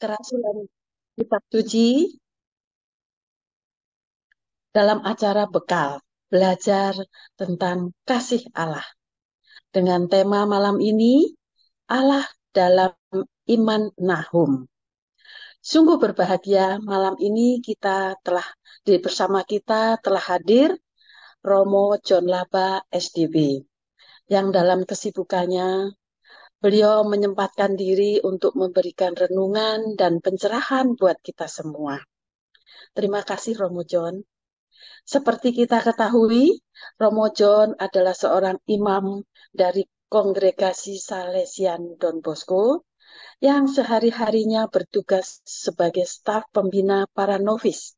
Kerasulan Kitab Suci dalam acara bekal belajar tentang kasih Allah. Dengan tema malam ini, Allah dalam iman Nahum. Sungguh berbahagia malam ini bersama kita telah hadir Romo John Laba SDB yang dalam kesibukannya beliau menyempatkan diri untuk memberikan renungan dan pencerahan buat kita semua. Terima kasih Romo John. Seperti kita ketahui, Romo John adalah seorang imam dari Kongregasi Salesian Don Bosco yang sehari-harinya bertugas sebagai staf pembina para novis,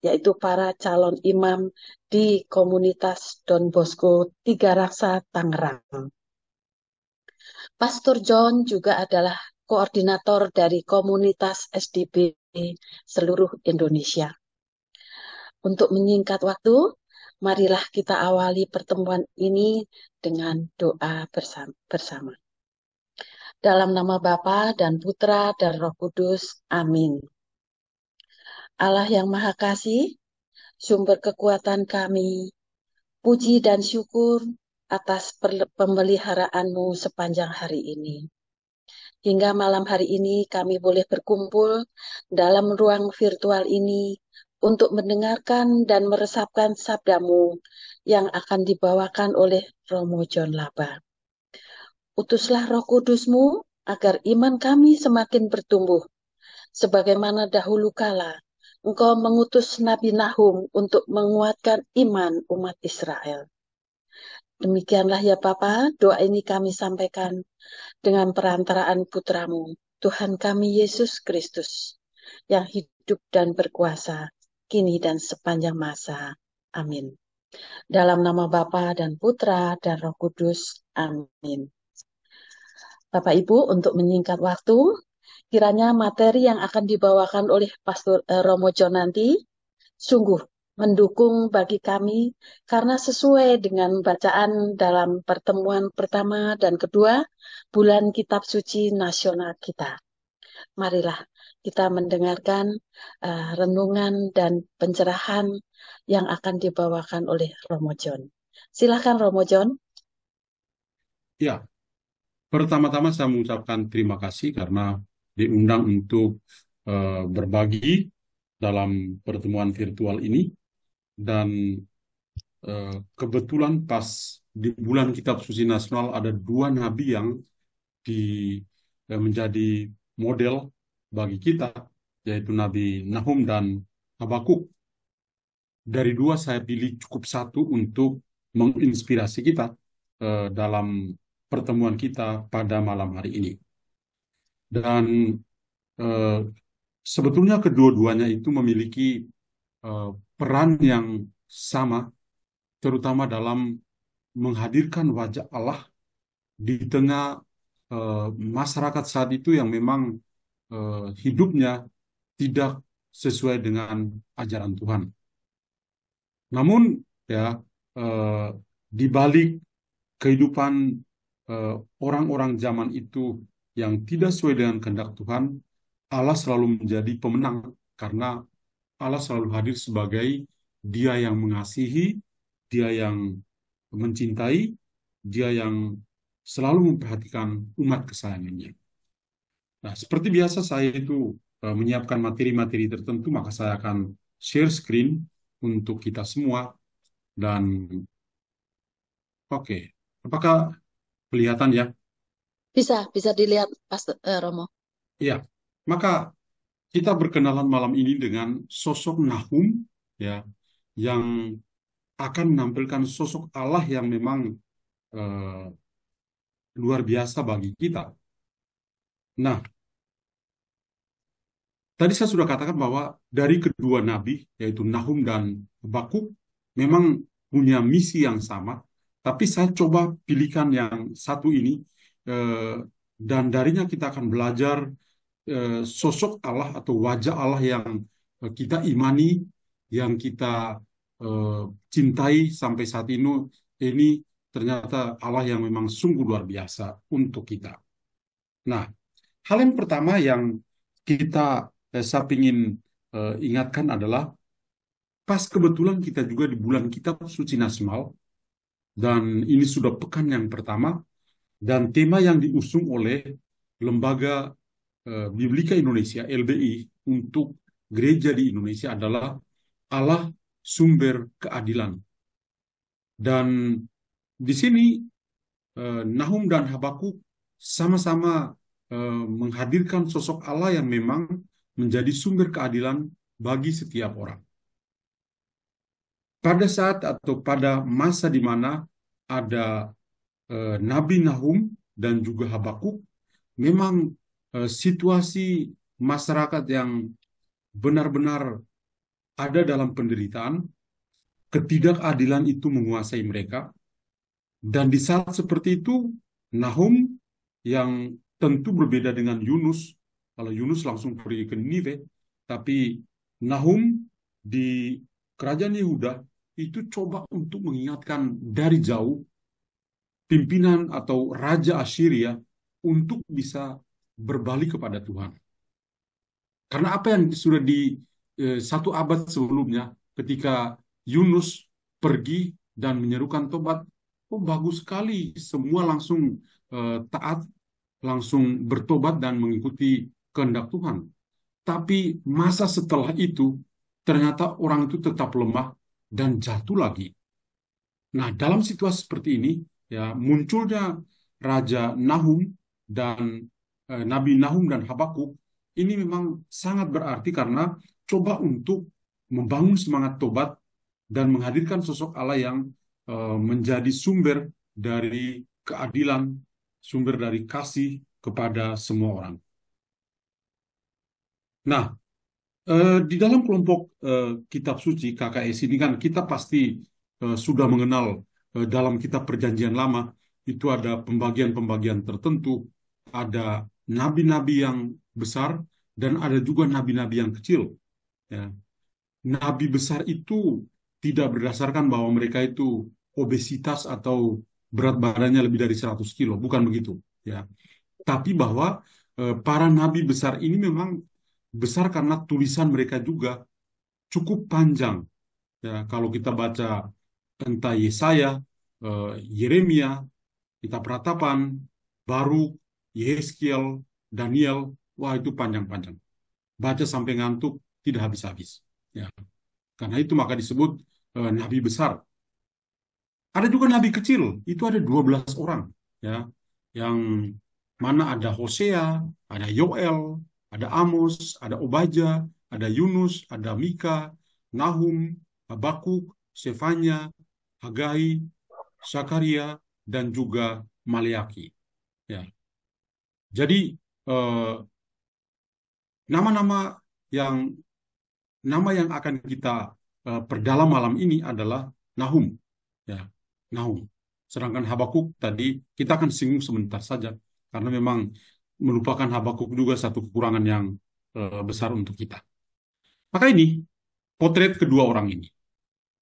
yaitu para calon imam di komunitas Don Bosco Tiga Raksa, Tangerang. Pastor John juga adalah koordinator dari komunitas SDB seluruh Indonesia. Untuk menyingkat waktu, marilah kita awali pertemuan ini dengan doa bersama. Dalam nama Bapa dan Putra dan Roh Kudus, amin. Allah yang Maha Kasih, sumber kekuatan kami, puji dan syukur atas pemeliharaanmu sepanjang hari ini. Hingga malam hari ini kami boleh berkumpul dalam ruang virtual ini untuk mendengarkan dan meresapkan sabdamu yang akan dibawakan oleh Romo John Laba. Utuslah Roh Kudusmu agar iman kami semakin bertumbuh, sebagaimana dahulu kala Engkau mengutus Nabi Nahum untuk menguatkan iman umat Israel. Demikianlah ya Bapa, doa ini kami sampaikan dengan perantaraan putramu, Tuhan kami Yesus Kristus, yang hidup dan berkuasa, kini dan sepanjang masa. Amin. Dalam nama Bapa dan Putra dan Roh Kudus. Amin. Bapak Ibu, untuk menyingkat waktu, kiranya materi yang akan dibawakan oleh Pastor Romo John nanti sungguh mendukung bagi kami karena sesuai dengan bacaan dalam pertemuan pertama dan kedua bulan Kitab Suci Nasional kita. Marilah kita mendengarkan renungan dan pencerahan yang akan dibawakan oleh Romo John. Silakan Romo John. Ya, pertama-tama saya mengucapkan terima kasih karena diundang untuk berbagi dalam pertemuan virtual ini. Dan kebetulan pas di bulan Kitab Suci Nasional ada dua nabi yang menjadi model bagi kita, yaitu Nabi Nahum dan Habakuk. Dari dua saya pilih cukup satu untuk menginspirasi kita dalam pertemuan kita pada malam hari ini. Dan eh, sebetulnya kedua-duanya itu memiliki peran yang sama, terutama dalam menghadirkan wajah Allah di tengah masyarakat saat itu yang memang hidupnya tidak sesuai dengan ajaran Tuhan. Namun ya, eh, di balik kehidupan eh, orang-orang zaman itu yang tidak sesuai dengan kehendak Tuhan, Allah selalu menjadi pemenang karena Allah selalu hadir sebagai Dia yang mengasihi, Dia yang mencintai, Dia yang selalu memperhatikan umat kesayangannya. Nah, seperti biasa saya itu menyiapkan materi-materi tertentu, maka saya akan share screen untuk kita semua. Dan oke, apakah kelihatan ya? Bisa dilihat Pastor Romo. Ya, maka kita berkenalan malam ini dengan sosok Nahum, ya, yang akan menampilkan sosok Allah yang memang eh, luar biasa bagi kita. Nah, tadi saya sudah katakan bahwa dari kedua nabi, yaitu Nahum dan Habakuk, memang punya misi yang sama, tapi saya coba pilihkan yang satu ini, eh, dan darinya kita akan belajar sosok Allah atau wajah Allah yang kita imani, yang kita eh, cintai sampai saat ini ternyata Allah yang memang sungguh luar biasa untuk kita. Nah, hal yang pertama yang saya ingin ingatkan adalah pas kebetulan kita juga di bulan Kitab Suci Nasional, dan ini sudah pekan yang pertama, dan tema yang diusung oleh Lembaga Biblika Indonesia, LBI, untuk gereja di Indonesia adalah Allah sumber keadilan. Dan di sini Nahum dan Habakuk sama-sama menghadirkan sosok Allah yang memang menjadi sumber keadilan bagi setiap orang. Pada saat atau pada masa di mana ada Nabi Nahum dan juga Habakuk, memang situasi masyarakat yang benar-benar ada dalam penderitaan, ketidakadilan itu menguasai mereka, dan di saat seperti itu, Nahum yang tentu berbeda dengan Yunus, kalau Yunus langsung pergi ke Niniwe, tapi Nahum di kerajaan Yehuda itu coba untuk mengingatkan dari jauh pimpinan atau Raja Assyria untuk bisa berbalik kepada Tuhan. Karena apa yang sudah di satu abad sebelumnya, ketika Yunus pergi dan menyerukan tobat, oh bagus sekali, semua langsung taat, langsung bertobat dan mengikuti kehendak Tuhan. Tapi masa setelah itu, ternyata orang itu tetap lemah dan jatuh lagi. Nah, dalam situasi seperti ini, ya munculnya Raja Nahum dan Nabi Nahum dan Habakuk ini memang sangat berarti karena coba untuk membangun semangat tobat dan menghadirkan sosok Allah yang menjadi sumber dari keadilan, sumber dari kasih kepada semua orang. Nah, di dalam kelompok kitab suci KKS ini kan kita pasti sudah mengenal dalam kitab Perjanjian Lama itu ada pembagian-pembagian tertentu, ada nabi-nabi yang besar dan ada juga nabi-nabi yang kecil. Ya. Nabi besar itu tidak berdasarkan bahwa mereka itu obesitas atau berat badannya lebih dari 100 kilo, bukan begitu. Ya. Tapi bahwa para nabi besar ini memang besar karena tulisan mereka juga cukup panjang. Ya, kalau kita baca tentang Yesaya, Yeremia, Kitab Ratapan, Baruk, Yeskiel, Daniel, wah itu panjang-panjang. Baca sampai ngantuk, tidak habis-habis. Ya. Karena itu maka disebut nabi besar. Ada juga nabi kecil, itu ada 12 orang. Ya, yang mana ada Hosea, ada Yoel, ada Amos, ada Obadja, ada Yunus, ada Mika, Nahum, Habakuk, Sefanya, Hagai, Zakaria, dan juga Maleaki. Ya. Jadi eh, nama-nama yang nama yang akan kita perdalam malam ini adalah Nahum. Ya, Nahum. Sedangkan Habakuk tadi kita akan singgung sebentar saja karena memang melupakan Habakuk juga satu kekurangan yang besar untuk kita. Maka ini potret kedua orang ini.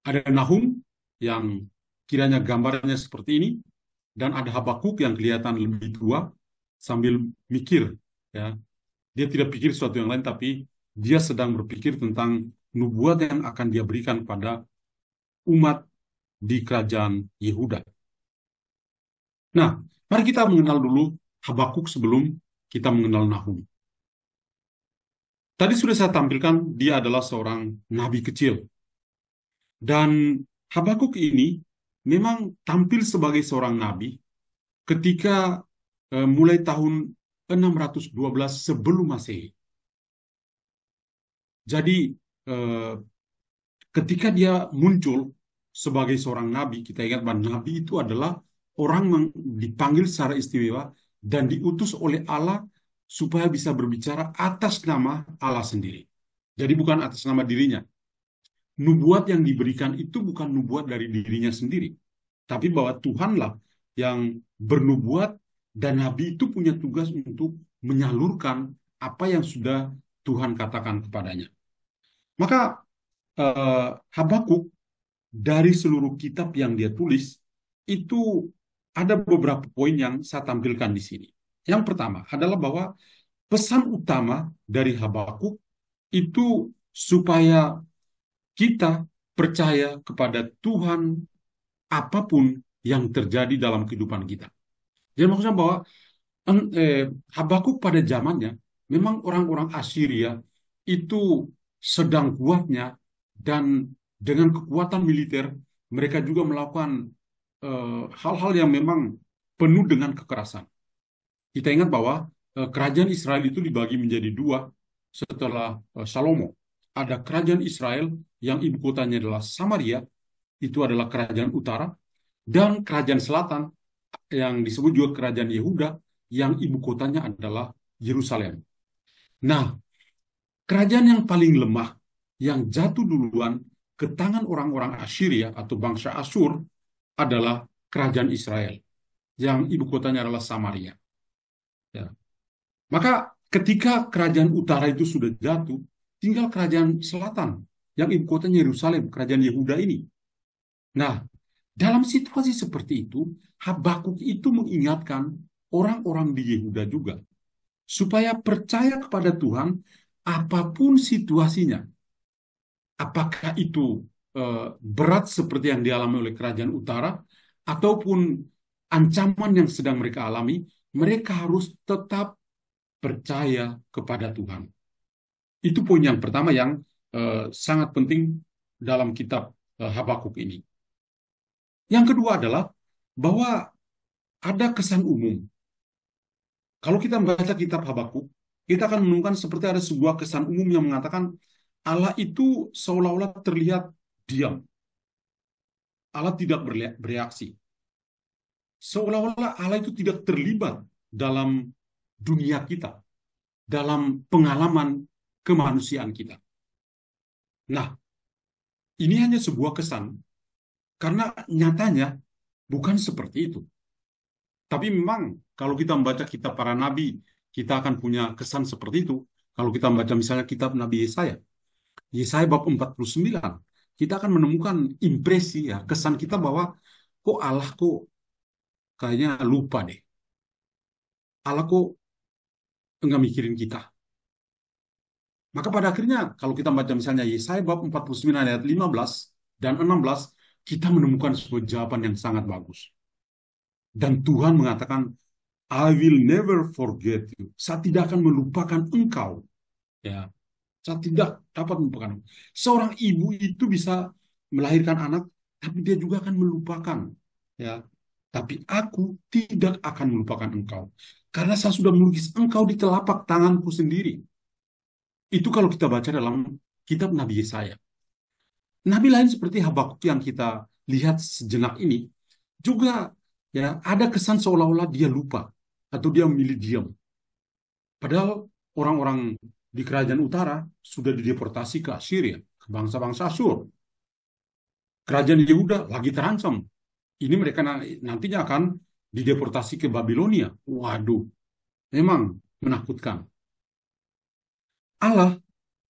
Ada Nahum yang kiranya gambarnya seperti ini, dan ada Habakuk yang kelihatan lebih tua sambil mikir. Ya, dia tidak pikir sesuatu yang lain, tapi dia sedang berpikir tentang nubuat yang akan dia berikan pada umat di kerajaan Yehuda. Nah, mari kita mengenal dulu Habakuk sebelum kita mengenal Nahum. Tadi sudah saya tampilkan dia adalah seorang nabi kecil. Dan Habakuk ini memang tampil sebagai seorang nabi ketika mulai tahun 612 sebelum Masehi. Jadi ketika dia muncul sebagai seorang nabi, kita ingat bahwa nabi itu adalah orang yang dipanggil secara istimewa dan diutus oleh Allah supaya bisa berbicara atas nama Allah sendiri. Jadi bukan atas nama dirinya. Nubuat yang diberikan itu bukan nubuat dari dirinya sendiri, tapi bahwa Tuhanlah yang bernubuat dan nabi itu punya tugas untuk menyalurkan apa yang sudah Tuhan katakan kepadanya. Maka Habakuk dari seluruh kitab yang dia tulis itu ada beberapa poin yang saya tampilkan di sini. Yang pertama adalah bahwa pesan utama dari Habakuk itu supaya kita percaya kepada Tuhan apapun yang terjadi dalam kehidupan kita. Jadi maksudnya bahwa Habakuk pada zamannya memang orang-orang Assyria itu sedang kuatnya, dan dengan kekuatan militer mereka juga melakukan hal-hal yang memang penuh dengan kekerasan. Kita ingat bahwa kerajaan Israel itu dibagi menjadi dua setelah Salomo. Ada kerajaan Israel yang ibu kotanya adalah Samaria, itu adalah kerajaan utara, dan kerajaan selatan yang disebut juga kerajaan Yehuda yang ibu kotanya adalah Yerusalem. Nah, kerajaan yang paling lemah yang jatuh duluan ke tangan orang-orang Assyria atau bangsa Asyur adalah kerajaan Israel yang ibu kotanya adalah Samaria. Ya. Maka ketika kerajaan utara itu sudah jatuh, tinggal kerajaan selatan yang ibu kotanya Yerusalem, kerajaan Yehuda ini. Nah, dalam situasi seperti itu, Habakuk itu mengingatkan orang-orang di Yehuda juga supaya percaya kepada Tuhan apapun situasinya. Apakah itu berat seperti yang dialami oleh kerajaan utara ataupun ancaman yang sedang mereka alami, mereka harus tetap percaya kepada Tuhan. Itu poin yang pertama yang sangat penting dalam kitab Habakuk ini. Yang kedua adalah bahwa ada kesan umum. Kalau kita membaca kitab Habakuk, kita akan menemukan seperti ada sebuah kesan umum yang mengatakan Allah itu seolah-olah terlihat diam. Allah tidak bereaksi. Seolah-olah Allah itu tidak terlibat dalam dunia kita, dalam pengalaman kemanusiaan kita. Nah, ini hanya sebuah kesan, karena nyatanya bukan seperti itu. Tapi memang kalau kita membaca kitab para nabi, kita akan punya kesan seperti itu. Kalau kita membaca misalnya kitab Nabi Yesaya bab 49, kita akan menemukan impresi, ya, kesan kita bahwa kok Allah kok kayaknya lupa deh. Allah kok enggak mikirin kita. Maka pada akhirnya kalau kita baca misalnya Yesaya bab 49 ayat 15 dan 16, kita menemukan sebuah jawaban yang sangat bagus. Dan Tuhan mengatakan, I will never forget you. Saya tidak akan melupakan engkau. Ya, saya tidak dapat melupakan. Seorang ibu itu bisa melahirkan anak, tapi dia juga akan melupakan. Ya, tapi aku tidak akan melupakan engkau, karena saya sudah melukis engkau di telapak tanganku sendiri. Itu kalau kita baca dalam kitab Nabi Yesaya. Nabi lain seperti Habakuk yang kita lihat sejenak ini juga, ya, ada kesan seolah-olah dia lupa atau dia memilih diam. Padahal orang-orang di kerajaan utara sudah dideportasi ke Assyria, ke bangsa-bangsa Asyur. Kerajaan Yehuda lagi terancam. Ini mereka nantinya akan dideportasi ke Babilonia. Waduh, memang menakutkan. Allah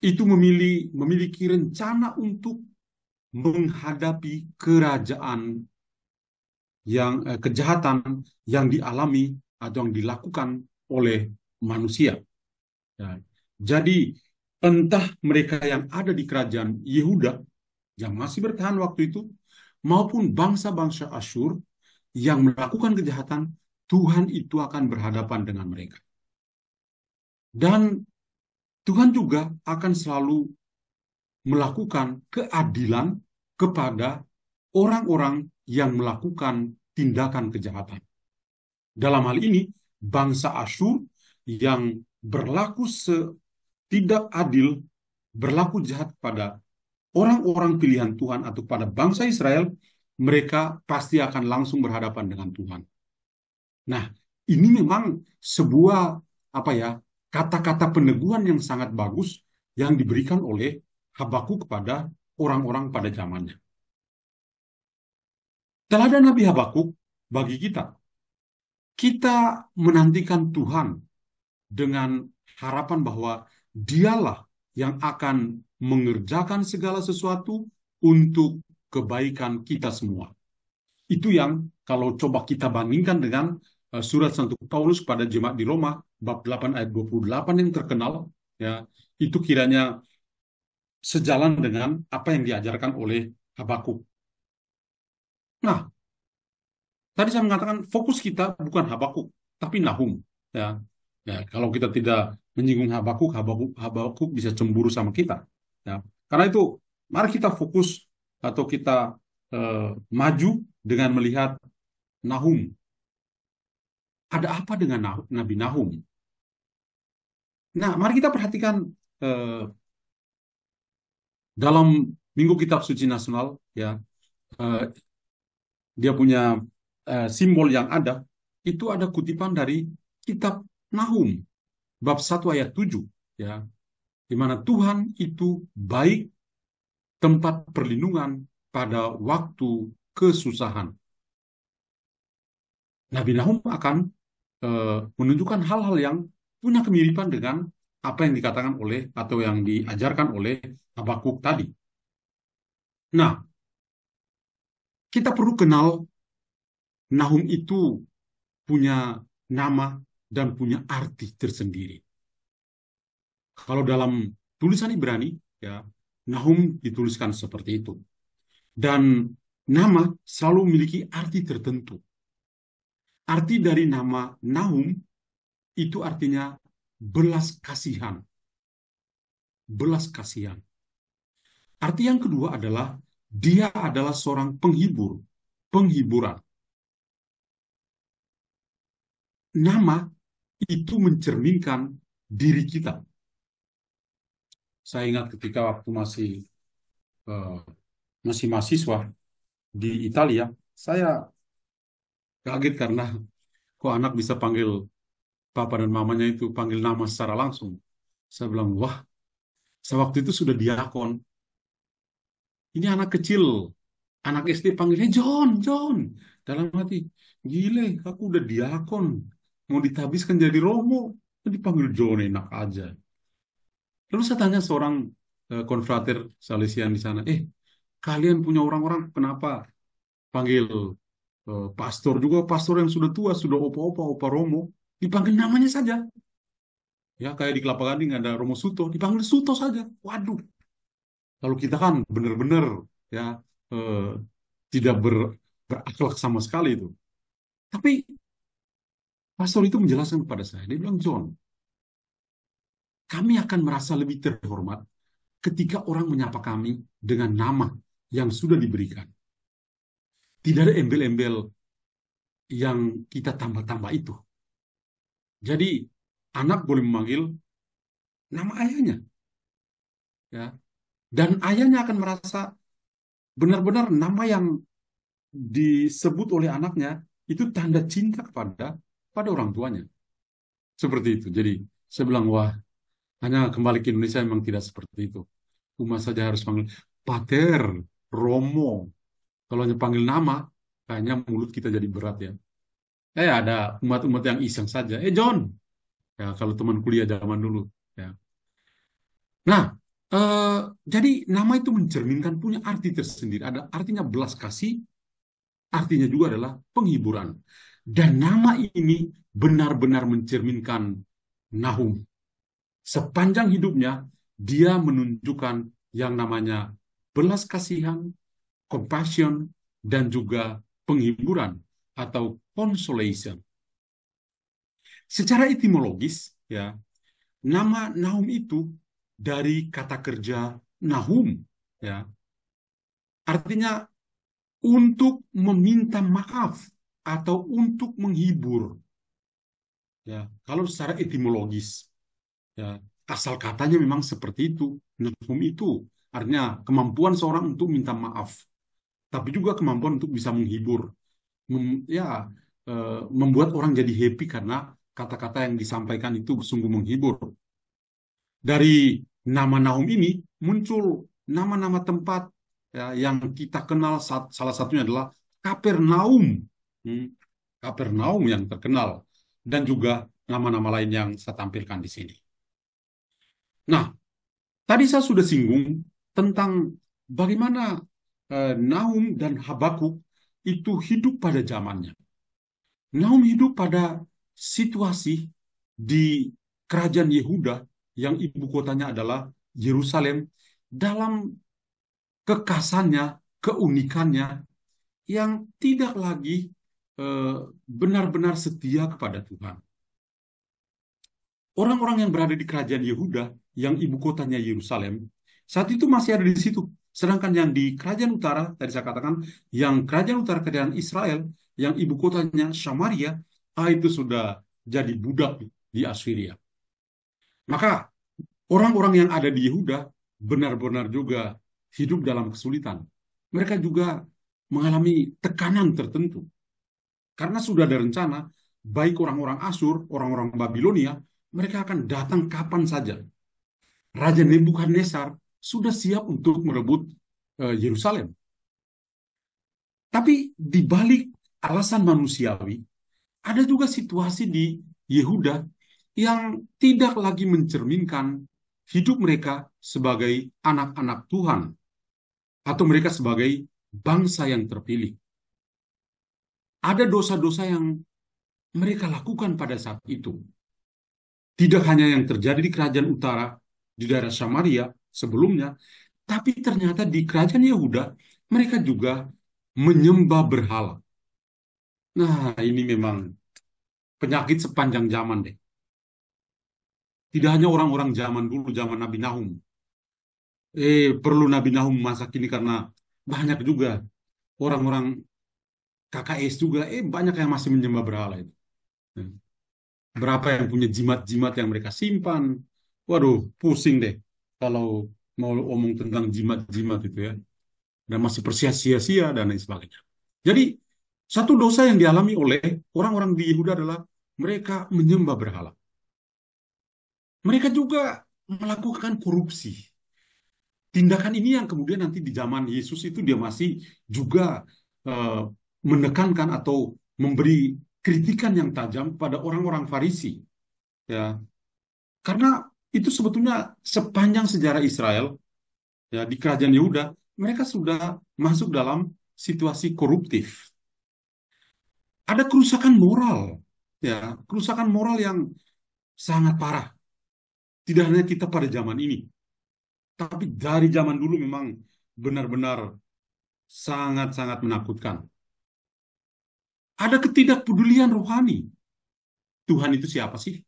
itu memiliki rencana untuk menghadapi kerajaan yang kejahatan yang dialami atau yang dilakukan oleh manusia. Ya. Jadi entah mereka yang ada di kerajaan Yehuda yang masih bertahan waktu itu, maupun bangsa-bangsa Asyur yang melakukan kejahatan, Tuhan itu akan berhadapan dengan mereka. Dan Tuhan juga akan selalu melakukan keadilan kepada orang-orang yang melakukan tindakan kejahatan. Dalam hal ini, bangsa Asyur yang berlaku tidak adil, berlaku jahat pada orang-orang pilihan Tuhan atau pada bangsa Israel, mereka pasti akan langsung berhadapan dengan Tuhan. Nah, ini memang sebuah kata-kata peneguhan yang sangat bagus yang diberikan oleh Habakuk kepada orang-orang pada zamannya. Teladan Nabi Habakuk bagi kita menantikan Tuhan dengan harapan bahwa Dialah yang akan mengerjakan segala sesuatu untuk kebaikan kita semua. Itu yang kalau coba kita bandingkan dengan surat Santo Paulus kepada jemaat di Roma bab 8 ayat 28 yang terkenal, ya, itu kiranya sejalan dengan apa yang diajarkan oleh Habakuk. Nah, tadi saya mengatakan fokus kita bukan Habakuk, tapi Nahum. Ya, ya, kalau kita tidak menyinggung Habakuk, Habakuk bisa cemburu sama kita. Ya, karena itu, mari kita fokus atau kita eh, maju dengan melihat Nahum. Ada apa dengan Nabi Nahum? Nah, mari kita perhatikan eh, dalam Minggu Kitab Suci Nasional, ya, eh, dia punya simbol yang ada, itu ada kutipan dari Kitab Nahum bab 1 ayat 7, ya, di mana Tuhan itu baik, tempat perlindungan pada waktu kesusahan. Nabi Nahum akan menunjukkan hal-hal yang punya kemiripan dengan apa yang dikatakan oleh atau yang diajarkan oleh Habakuk tadi. Nah, kita perlu kenal Nahum itu punya nama dan punya arti tersendiri. Kalau dalam tulisan Ibrani, ya, Nahum dituliskan seperti itu. Dan nama selalu memiliki arti tertentu. Arti dari nama Nahum itu artinya belas kasihan. Belas kasihan. Arti yang kedua adalah dia adalah seorang penghibur, penghiburan. Nama itu mencerminkan diri kita. Saya ingat ketika waktu eh, masih mahasiswa di Italia, saya kaget karena kok anak bisa panggil papa dan mamanya itu panggil nama secara langsung. Saya bilang, wah, saya waktu itu sudah diakon. Ini anak kecil, anak SD panggilnya John, John. Dalam hati, gile, aku udah diakon. Mau ditabiskan jadi Romo, dipanggil John, enak aja. Lalu saya tanya seorang konfrater Salesian di sana, kalian punya orang-orang kenapa panggil pastor juga, pastor yang sudah tua, sudah opa-opa, opa Romo, dipanggil namanya saja. Ya, kayak di Kelapa Gading ada Romo Suto, dipanggil Suto saja. Waduh, kalau kita kan benar-benar, ya, eh, tidak berakhlak sama sekali itu. Tapi pastor itu menjelaskan kepada saya, dia bilang, John, kami akan merasa lebih terhormat ketika orang menyapa kami dengan nama yang sudah diberikan. Tidak ada embel-embel yang kita tambah-tambah itu. Jadi, anak boleh memanggil nama ayahnya, ya. Dan ayahnya akan merasa benar-benar nama yang disebut oleh anaknya itu tanda cinta pada orang tuanya. Seperti itu. Jadi, saya bilang, wah, hanya kembali ke Indonesia memang tidak seperti itu. Umat saja harus panggil Pater, Romo. Kalau hanya panggil nama, kayaknya mulut kita jadi berat, ya. Ada umat-umat yang iseng saja. John. Ya, kalau teman kuliah zaman dulu. Ya. Nah, eh, jadi nama itu mencerminkan punya arti tersendiri. Ada artinya belas kasih, artinya juga adalah penghiburan. Dan nama ini benar-benar mencerminkan Nahum. Sepanjang hidupnya, dia menunjukkan yang namanya belas kasihan, compassion, dan juga penghiburan atau consolation. Secara etimologis, ya, nama Nahum itu dari kata kerja Nahum, ya, artinya untuk meminta maaf atau untuk menghibur. Ya, kalau secara etimologis, ya, asal katanya memang seperti itu. Nahum itu artinya kemampuan seorang untuk minta maaf, tapi juga kemampuan untuk bisa menghibur, ya, membuat orang jadi happy karena kata-kata yang disampaikan itu sungguh menghibur. Dari nama Nahum ini muncul nama-nama tempat, ya, yang kita kenal. Salah satunya adalah Kapernaum. Hmm, Kapernaum yang terkenal. Dan juga nama-nama lain yang saya tampilkan di sini. Nah, tadi saya sudah singgung tentang bagaimana Nahum dan Habakuk itu hidup pada zamannya. Nahum hidup pada situasi di kerajaan Yehuda yang ibu kotanya adalah Yerusalem dalam kekasannya, keunikannya yang tidak lagi eh, benar-benar setia kepada Tuhan. Orang-orang yang berada di kerajaan Yehuda yang ibu kotanya Yerusalem saat itu masih ada di situ. Sedangkan yang di kerajaan utara, tadi saya katakan, yang kerajaan utara kerajaan Israel, yang ibu kotanya Samaria, itu sudah jadi budak di Assyria. Maka orang-orang yang ada di Yehuda benar-benar juga hidup dalam kesulitan. Mereka juga mengalami tekanan tertentu. Karena sudah ada rencana, baik orang-orang Asyur, orang-orang Babilonia, mereka akan datang kapan saja. Raja Nebukadnezar sudah siap untuk merebut Yerusalem. Tapi di balik alasan manusiawi, ada juga situasi di Yehuda yang tidak lagi mencerminkan hidup mereka sebagai anak-anak Tuhan atau mereka sebagai bangsa yang terpilih. Ada dosa-dosa yang mereka lakukan pada saat itu. Tidak hanya yang terjadi di kerajaan utara, di daerah Samaria sebelumnya, tapi ternyata di kerajaan Yehuda, mereka juga menyembah berhala. Nah, ini memang penyakit sepanjang zaman deh. Tidak hanya orang-orang zaman dulu, zaman Nabi Nahum. Perlu Nabi Nahum masa kini karena banyak juga orang-orang KKS juga, banyak yang masih menyembah berhala itu. Berapa yang punya jimat-jimat yang mereka simpan. Waduh, pusing deh kalau mau omong tentang jimat-jimat itu ya. Dan masih persia-sia-sia dan lain sebagainya. Jadi, satu dosa yang dialami oleh orang-orang di Yehuda adalah mereka menyembah berhala. Mereka juga melakukan korupsi. Tindakan ini yang kemudian nanti di zaman Yesus itu dia masih juga eh, menekankan atau memberi kritikan yang tajam pada orang-orang Farisi. Ya, karena itu sebetulnya sepanjang sejarah Israel ya di kerajaan Yehuda mereka sudah masuk dalam situasi koruptif. Ada kerusakan moral, ya, kerusakan moral yang sangat parah. Tidak hanya kita pada zaman ini, tapi dari zaman dulu memang benar-benar sangat-sangat menakutkan. Ada ketidakpedulian rohani. Tuhan itu siapa sih?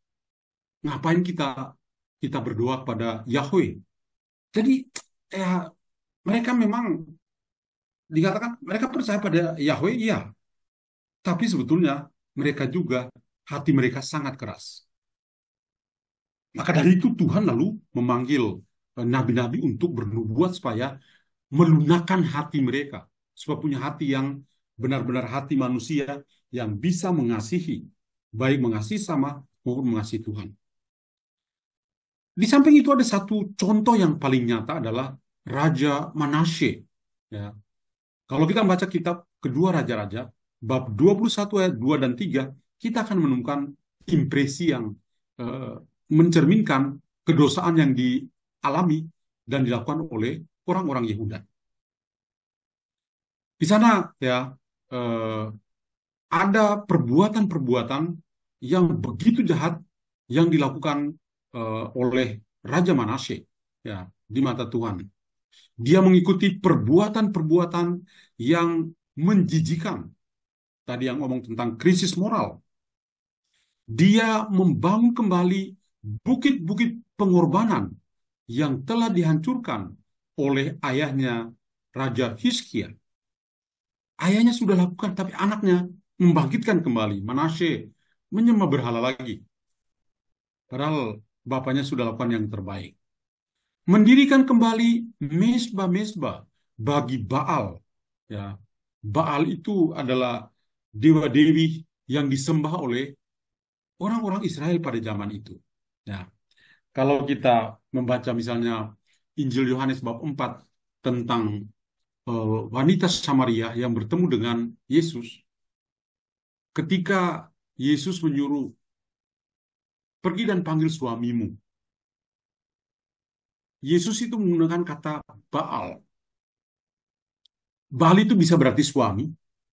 Ngapain kita kita berdoa pada Yahweh? Jadi ya mereka memang dikatakan mereka percaya pada Yahweh, iya, tapi sebetulnya mereka juga hati mereka sangat keras. Maka dari itu Tuhan lalu memanggil nabi-nabi untuk bernubuat supaya melunakkan hati mereka, supaya punya hati yang benar-benar hati manusia yang bisa mengasihi, baik mengasihi sama maupun mengasihi Tuhan. Di samping itu ada satu contoh yang paling nyata adalah Raja Manasye. Ya. Kalau kita membaca kitab kedua Raja-Raja, bab 21 ayat 2 dan 3, kita akan menemukan impresi yang eh, mencerminkan kedosaan yang dialami dan dilakukan oleh orang-orang Yehuda. Di sana ya eh, ada perbuatan-perbuatan yang begitu jahat yang dilakukan oleh Raja Manasye ya di mata Tuhan. Dia mengikuti perbuatan-perbuatan yang menjijikan. Tadi yang ngomong tentang krisis moral. Dia membangun kembali bukit-bukit pengorbanan yang telah dihancurkan oleh ayahnya Raja Hizkia. Ayahnya sudah lakukan, tapi anaknya membangkitkan kembali. Manasye menyembah berhala lagi. Padahal bapaknya sudah lakukan yang terbaik. Mendirikan kembali mezbah-mezbah bagi Baal. Ya, Baal itu adalah dewa-dewi yang disembah oleh orang-orang Israel pada zaman itu. Ya, kalau kita membaca misalnya Injil Yohanes bab 4 tentang wanita Samaria yang bertemu dengan Yesus, ketika Yesus menyuruh pergi dan panggil suamimu. Yesus itu menggunakan kata Baal. Baal itu bisa berarti suami,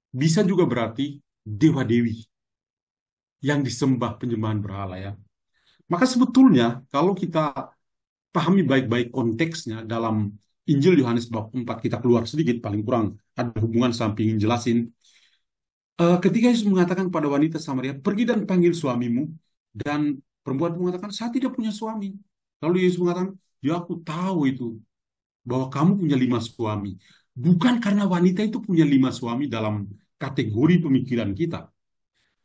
bisa juga berarti dewa-dewi. yang disembah penyembahan berhala ya. Maka sebetulnya kalau kita pahami baik-baik konteksnya dalam Injil Yohanes bab 4, kita keluar sedikit, paling kurang ada hubungan samping jelasin. Ketika Yesus mengatakan pada wanita Samaria, pergi dan panggil suamimu, dan perempuan mengatakan, saya tidak punya suami. Lalu Yesus mengatakan, ya aku tahu itu, bahwa kamu punya 5 suami. Bukan karena wanita itu punya 5 suami dalam kategori pemikiran kita.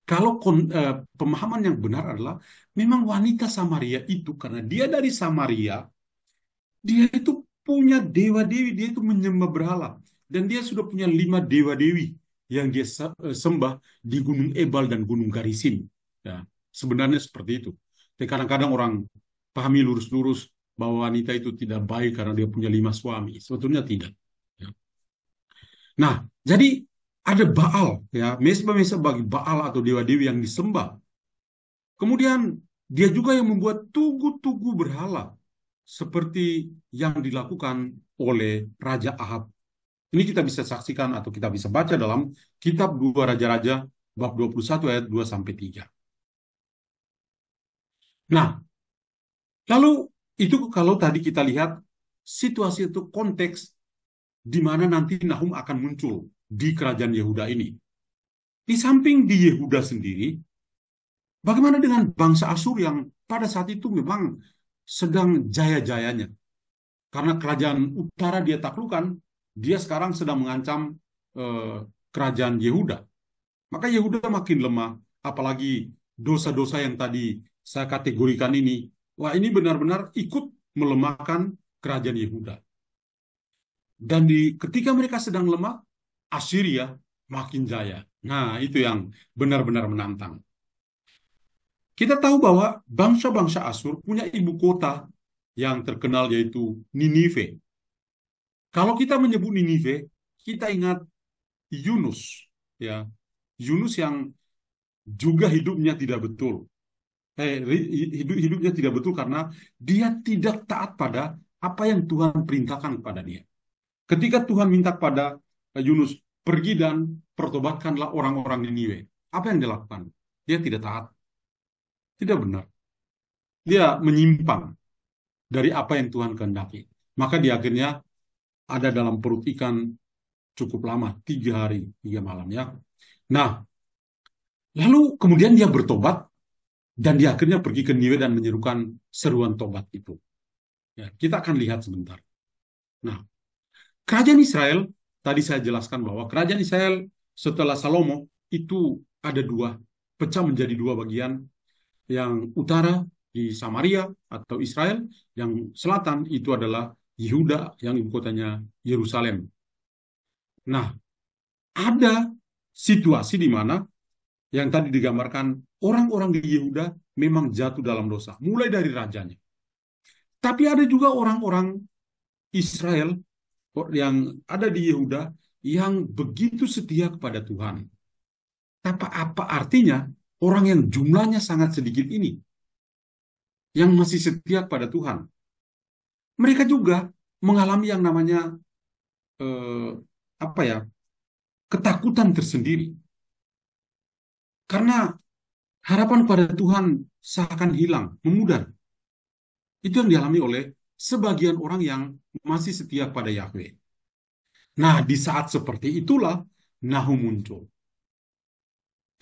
Kalau pemahaman yang benar adalah, memang wanita Samaria itu, karena dia dari Samaria, dia itu punya dewa-dewi, dia itu menyembah berhala. Dan dia sudah punya 5 dewa-dewi yang dia sembah di Gunung Ebal dan Gunung Garisim. Ya, sebenarnya seperti itu. Tapi kadang-kadang orang pahami lurus-lurus bahwa wanita itu tidak baik karena dia punya 5 suami. Sebetulnya tidak. Ya. Nah, jadi ada Baal, ya, mesbah-mesbah bagi Baal atau dewa-dewi yang disembah. Kemudian dia juga yang membuat tugu-tugu berhala seperti yang dilakukan oleh Raja Ahab. Ini kita bisa saksikan atau kita bisa baca dalam kitab 2 Raja-Raja bab 21 ayat 2 sampai 3. Nah, lalu itu kalau tadi kita lihat situasi itu konteks di mana nanti Nahum akan muncul di kerajaan Yehuda ini. Di samping di Yehuda sendiri, bagaimana dengan bangsa Asyur yang pada saat itu memang sedang jaya-jayanya? Karena kerajaan utara dia taklukkan, dia sekarang sedang mengancam eh, kerajaan Yehuda. Maka Yehuda makin lemah, apalagi dosa-dosa yang tadi saya kategorikan ini. Wah, ini benar-benar ikut melemahkan kerajaan Yehuda. Dan ketika mereka sedang lemah, Assyria makin jaya. Nah, itu yang benar-benar menantang. Kita tahu bahwa bangsa-bangsa Asyur punya ibu kota yang terkenal yaitu Ninive. Kalau kita menyebut Ninive, kita ingat Yunus, ya. Yunus yang juga hidupnya tidak betul. Hidupnya tidak betul karena dia tidak taat pada apa yang Tuhan perintahkan kepada dia. Ketika Tuhan minta kepada Yunus, pergi dan pertobatkanlah orang-orang Niniwe. Apa yang dilakukan? Dia tidak taat. Tidak benar. Dia menyimpang dari apa yang Tuhan kehendaki. Maka dia akhirnya ada dalam perut ikan cukup lama, 3 hari, 3 malam ya. Nah, lalu kemudian dia bertobat dan dia akhirnya pergi ke Niwe dan menyerukan seruan tobat itu. Ya, kita akan lihat sebentar. Nah, kerajaan Israel, tadi saya jelaskan bahwa kerajaan Israel setelah Salomo itu ada 2, pecah menjadi 2 bagian. Yang utara di Samaria atau Israel, yang selatan itu adalah Yehuda yang ibu kotanya Yerusalem. Nah, ada situasi di mana yang tadi digambarkan orang-orang di Yehuda memang jatuh dalam dosa, mulai dari rajanya. Tapi ada juga orang-orang Israel yang ada di Yehuda yang begitu setia kepada Tuhan. Apa artinya orang yang jumlahnya sangat sedikit ini yang masih setia kepada Tuhan? Mereka juga mengalami yang namanya eh, apa ya, ketakutan tersendiri. Karena harapan pada Tuhan seakan hilang, memudar. Itu yang dialami oleh sebagian orang yang masih setia pada Yahweh. Nah, di saat seperti itulah Nahum muncul.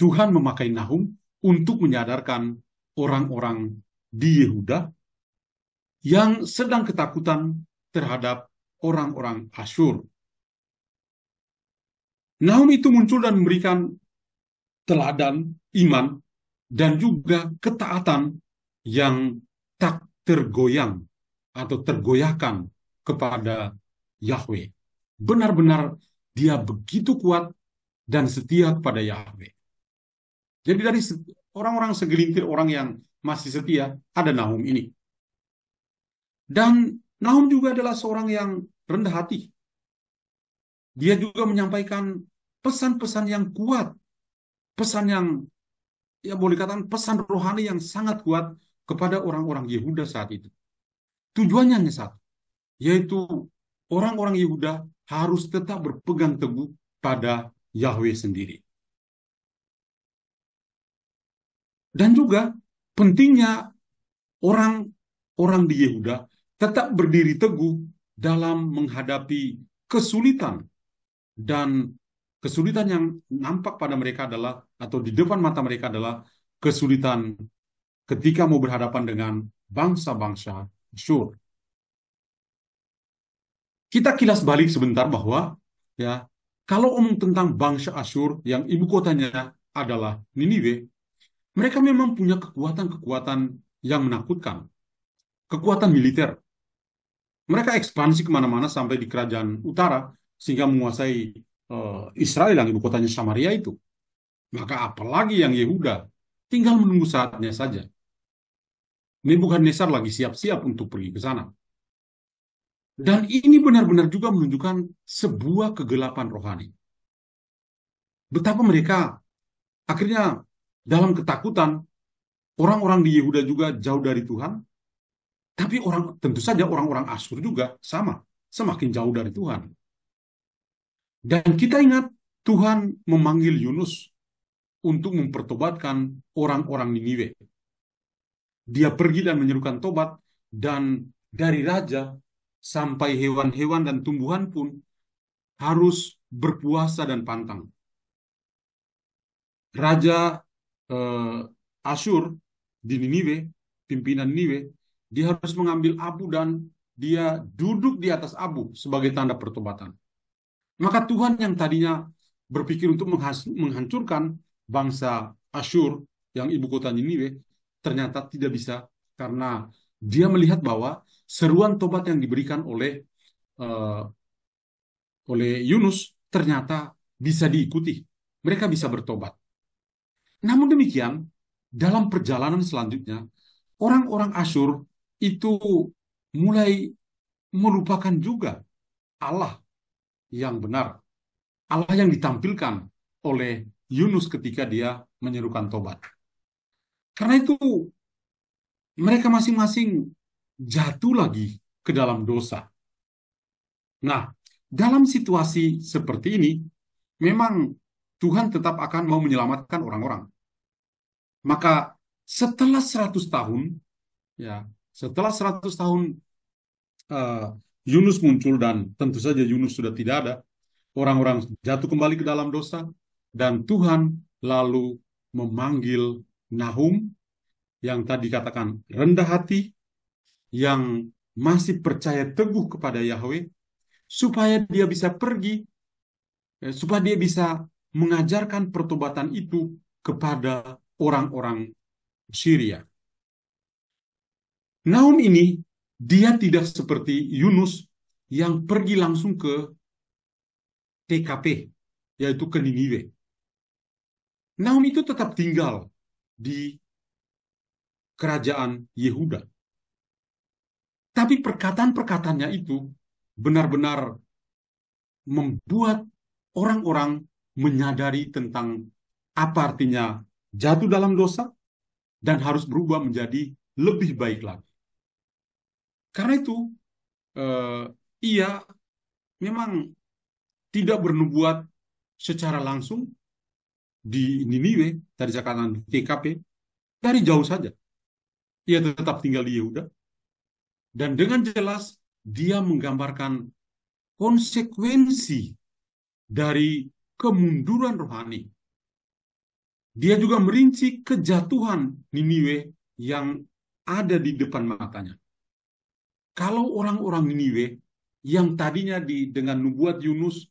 Tuhan memakai Nahum untuk menyadarkan orang-orang di Yehuda yang sedang ketakutan terhadap orang-orang Asyur. Nahum itu muncul dan memberikan teladan iman dan juga ketaatan yang tak tergoyang atau tergoyahkan kepada Yahweh. Benar-benar dia begitu kuat dan setia kepada Yahweh. Jadi dari orang-orang segelintir orang yang masih setia, ada Nahum ini. Dan Nahum juga adalah seorang yang rendah hati. Dia juga menyampaikan pesan-pesan yang kuat, pesan yang, ya boleh katakan pesan rohani yang sangat kuat kepada orang-orang Yehuda saat itu. Tujuannya hanya satu, yaitu orang-orang Yehuda harus tetap berpegang teguh pada Yahweh sendiri. Dan juga pentingnya orang-orang di Yehuda tetap berdiri teguh dalam menghadapi kesulitan, dan kesulitan yang nampak pada mereka adalah, atau di depan mata mereka adalah, kesulitan ketika mau berhadapan dengan bangsa-bangsa Asyur. Kita kilas balik sebentar bahwa, ya, kalau omong tentang bangsa Asyur yang ibu kotanya adalah Niniwe, mereka memang punya kekuatan-kekuatan yang menakutkan, kekuatan militer. Mereka ekspansi kemana-mana sampai di kerajaan utara, sehingga menguasai Israel yang ibu kotanya Samaria itu. Maka apalagi yang Yehuda, tinggal menunggu saatnya saja. Nebukadnezar lagi siap-siap untuk pergi ke sana. Dan ini benar-benar juga menunjukkan sebuah kegelapan rohani. Betapa mereka akhirnya dalam ketakutan, orang-orang di Yehuda juga jauh dari Tuhan, tapi tentu saja orang-orang Asyur juga sama, semakin jauh dari Tuhan. Dan kita ingat Tuhan memanggil Yunus untuk mempertobatkan orang-orang Niniwe. Dia pergi dan menyerukan tobat, dan dari raja sampai hewan-hewan dan tumbuhan pun harus berpuasa dan pantang. Raja Asyur di Niniwe, pimpinan Niniwe, dia harus mengambil abu dan dia duduk di atas abu sebagai tanda pertobatan. Maka Tuhan yang tadinya berpikir untuk menghancurkan bangsa Asyur yang ibu kota Niniwe, ternyata tidak bisa, karena dia melihat bahwa seruan tobat yang diberikan uh, oleh Yunus ternyata bisa diikuti. Mereka bisa bertobat. Namun demikian, dalam perjalanan selanjutnya, orang-orang Asyur itu mulai melupakan juga Allah yang benar, Allah yang ditampilkan oleh Yunus ketika dia menyerukan tobat. Karena itu mereka masing-masing jatuh lagi ke dalam dosa. Nah, dalam situasi seperti ini, memang Tuhan tetap akan mau menyelamatkan orang-orang. Maka setelah 100 tahun, ya, setelah 100 tahun Yunus muncul, dan tentu saja Yunus sudah tidak ada, orang-orang jatuh kembali ke dalam dosa, dan Tuhan lalu memanggil Nahum yang tadi katakan rendah hati, yang masih percaya teguh kepada Yahweh, supaya dia bisa pergi, supaya dia bisa mengajarkan pertobatan itu kepada orang-orang Syria. Nahum ini, dia tidak seperti Yunus yang pergi langsung ke TKP, yaitu ke Niniwe. Nahum itu tetap tinggal di kerajaan Yehuda. Tapi perkataan-perkataannya itu benar-benar membuat orang-orang menyadari tentang apa artinya jatuh dalam dosa dan harus berubah menjadi lebih baik lagi. Karena itu, ia memang tidak bernubuat secara langsung di Niniwe, tadi saya katakan di TKP, dari jauh saja. Ia tetap tinggal di Yehuda, dan dengan jelas dia menggambarkan konsekuensi dari kemunduran rohani. Dia juga merinci kejatuhan Niniwe yang ada di depan matanya. Kalau orang-orang Niniwe yang tadinya dengan nubuat Yunus,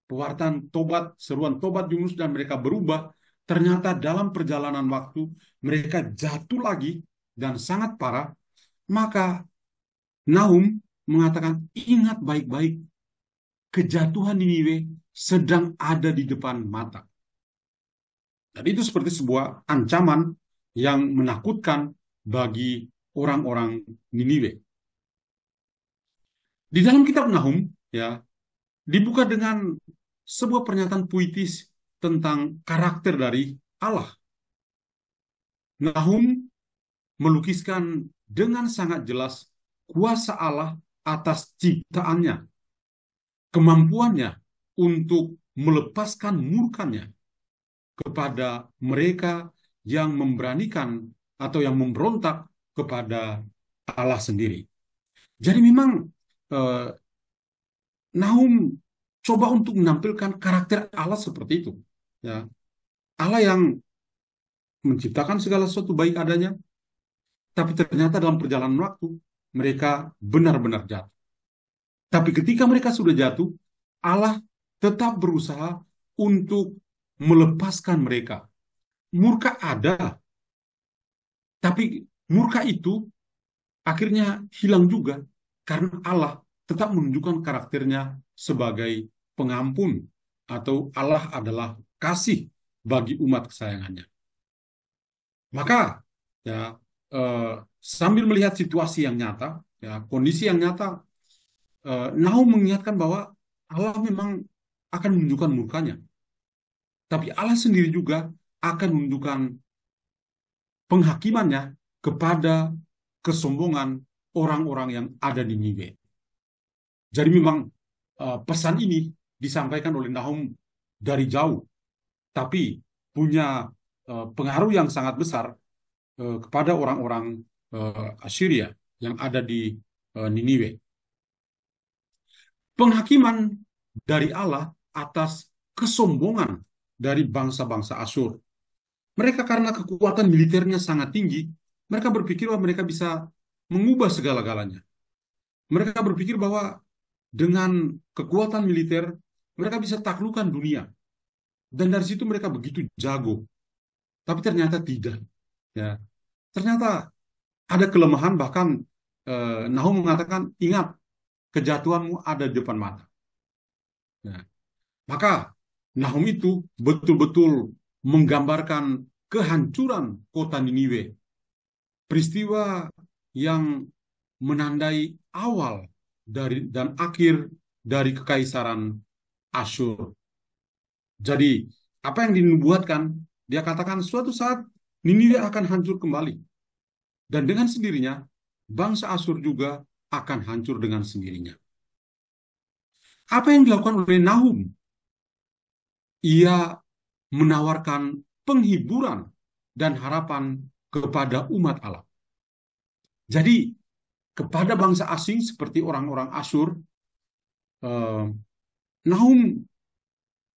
pewartaan tobat, seruan tobat Yunus, dan mereka berubah, ternyata dalam perjalanan waktu mereka jatuh lagi dan sangat parah. Maka Nahum mengatakan, ingat baik-baik, kejatuhan Niniwe sedang ada di depan mata. Dan itu seperti sebuah ancaman yang menakutkan bagi orang-orang Niniwe. Di dalam kitab Nahum, ya, dibuka dengan sebuah pernyataan puitis tentang karakter dari Allah. Nahum melukiskan dengan sangat jelas kuasa Allah atas ciptaannya, kemampuannya untuk melepaskan murkanya kepada mereka yang memberanikan atau yang memberontak kepada Allah sendiri. Jadi memang eh, Nahum coba untuk menampilkan karakter Allah seperti itu. Ya, Allah yang menciptakan segala sesuatu baik adanya, tapi ternyata dalam perjalanan waktu mereka benar-benar jatuh. Tapi ketika mereka sudah jatuh, Allah tetap berusaha untuk melepaskan mereka. Murka ada, tapi murka itu akhirnya hilang juga karena Allah tetap menunjukkan karakternya sebagai pengampun atau Allah adalah kasih bagi umat kesayangannya. Maka ya sambil melihat situasi yang nyata, ya kondisi yang nyata, Nahum mengingatkan bahwa Allah memang akan menunjukkan murkanya, tapi Allah sendiri juga akan menunjukkan penghakimannya kepada kesombongan orang-orang yang ada di Niniwe. Jadi memang pesan ini disampaikan oleh Nahum dari jauh, tapi punya pengaruh yang sangat besar kepada orang-orang Assyria yang ada di Niniwe. Penghakiman dari Allah atas kesombongan dari bangsa-bangsa Asyur. Mereka karena kekuatan militernya sangat tinggi, mereka berpikir bahwa mereka bisa mengubah segala-galanya. Mereka berpikir bahwa dengan kekuatan militer, mereka bisa taklukkan dunia. Dan dari situ mereka begitu jago. Tapi ternyata tidak. Ya. Ternyata ada kelemahan, bahkan Nahum mengatakan, ingat, kejatuhanmu ada di depan mata. Ya. Maka Nahum itu betul-betul menggambarkan kehancuran kota Niniwe. Peristiwa yang menandai awal dari dan akhir dari kekaisaran Asyur. Jadi, apa yang dinubuatkan, dia katakan suatu saat Niniwe akan hancur kembali. Dan dengan sendirinya, bangsa Asyur juga akan hancur dengan sendirinya. Apa yang dilakukan oleh Nahum? Ia menawarkan penghiburan dan harapan kepada umat Allah. Jadi, kepada bangsa asing seperti orang-orang Asyur, Nahum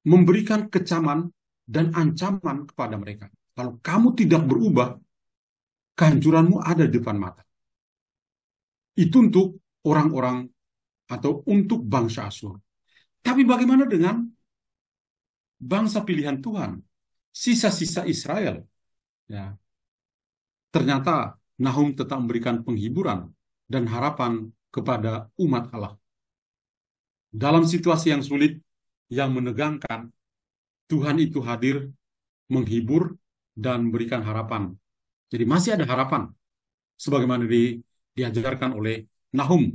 memberikan kecaman dan ancaman kepada mereka. Kalau kamu tidak berubah, kehancuranmu ada di depan mata. Itu untuk orang-orang atau untuk bangsa Asyur. Tapi bagaimana dengan bangsa pilihan Tuhan, sisa-sisa Israel? Ya, ternyata Nahum tetap memberikan penghiburan dan harapan kepada umat Allah. Dalam situasi yang sulit, yang menegangkan, Tuhan itu hadir, menghibur, dan memberikan harapan. Jadi masih ada harapan, sebagaimana diajarkan oleh Nahum.